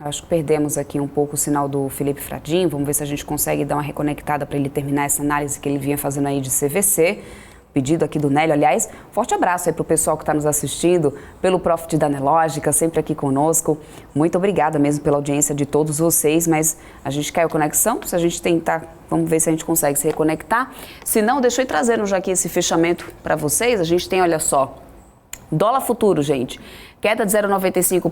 Acho que perdemos aqui um pouco o sinal do Felipe Fradim. Vamos ver se a gente consegue dar uma reconectada para ele terminar essa análise que ele vinha fazendo aí de CVC. Pedido aqui do Nélio, aliás, forte abraço aí para o pessoal que está nos assistindo, pelo Profit da Nelógica, sempre aqui conosco. Muito obrigada mesmo pela audiência de todos vocês, mas a gente caiu conexão, se a gente tentar, vamos ver se a gente consegue se reconectar. Se não, deixa eu ir trazendo já aqui esse fechamento para vocês. A gente tem, olha só, dólar futuro, gente, queda de 0,95%, R$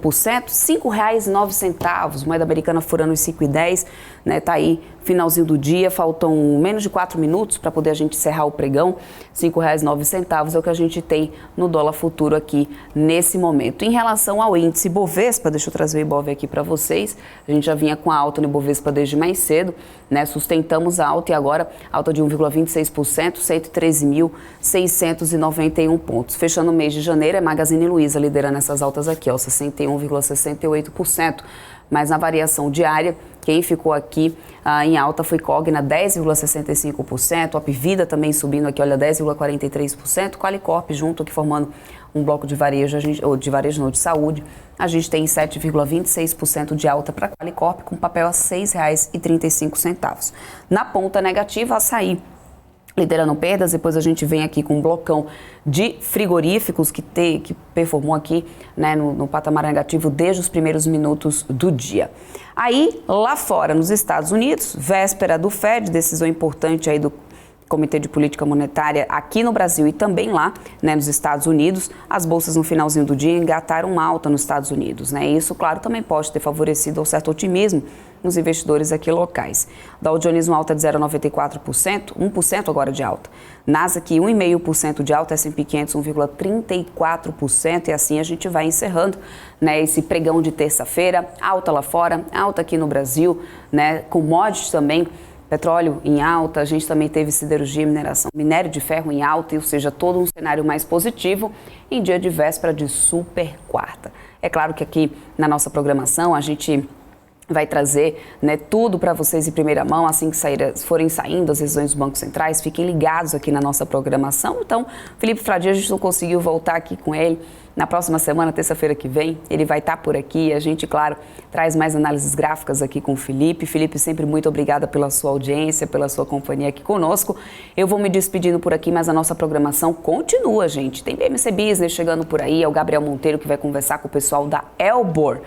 5,09, moeda americana furando os 5,10, né? Tá aí, finalzinho do dia, faltam menos de 4 minutos para poder a gente encerrar o pregão. R$ 5,09 é o que a gente tem no dólar futuro aqui nesse momento. Em relação ao índice Bovespa, deixa eu trazer o Ibov aqui para vocês, a gente já vinha com a alta no Bovespa desde mais cedo, né? Sustentamos a alta e agora alta de 1,26%, 113.691 pontos. Fechando o mês de janeiro, é Magazine Luiza liderando essas altas aqui, ó, 61,68%. Mas na variação diária, quem ficou aqui em alta foi Cogna, 10,65%, Apvida também subindo aqui, olha, 10,43%, Qualicorp junto aqui formando um bloco de varejo, de saúde. A gente tem 7,26% de alta para Qualicorp, com papel a R$ 6,35. Na ponta negativa, Açaí, liderando perdas. Depois a gente vem aqui com um blocão de frigoríficos que performou aqui, né, no patamar negativo desde os primeiros minutos do dia. Aí, lá fora, nos Estados Unidos, véspera do Fed, decisão importante aí do Comitê de Política Monetária aqui no Brasil e também lá, né, nos Estados Unidos, as bolsas no finalzinho do dia engataram uma alta nos Estados Unidos, né? E isso, claro, também pode ter favorecido um certo otimismo nos investidores aqui locais. Dow Jones uma alta de 0,94%, 1% agora de alta. Nasdaq 1,5% de alta, S&P 500 1,34% e assim a gente vai encerrando, né, esse pregão de terça-feira, alta lá fora, alta aqui no Brasil, né, commodities também. Petróleo em alta, a gente também teve siderurgia e mineração, minério de ferro em alta, ou seja, todo um cenário mais positivo em dia de véspera de super quarta. É claro que aqui na nossa programação a gente vai trazer, né, tudo para vocês em primeira mão, assim que forem saindo as decisões dos bancos centrais, fiquem ligados aqui na nossa programação. Então, Felipe Fradi, a gente não conseguiu voltar aqui com ele. Na próxima semana, terça-feira que vem, ele vai estar por aqui. A gente, claro, traz mais análises gráficas aqui com o Felipe. Felipe, sempre muito obrigada pela sua audiência, pela sua companhia aqui conosco. Eu vou me despedindo por aqui, mas a nossa programação continua, gente. Tem BMC Business chegando por aí, é o Gabriel Monteiro que vai conversar com o pessoal da Elbor.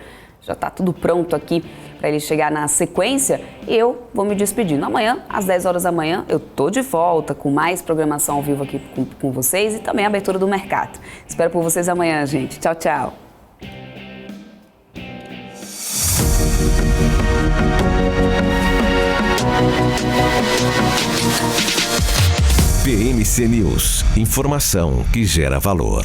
Já está tudo pronto aqui para ele chegar na sequência e eu vou me despedindo. Amanhã, às 10 horas da manhã, eu tô de volta com mais programação ao vivo aqui com vocês e também a abertura do mercado. Espero por vocês amanhã, gente. Tchau, tchau. BMC News. Informação que gera valor.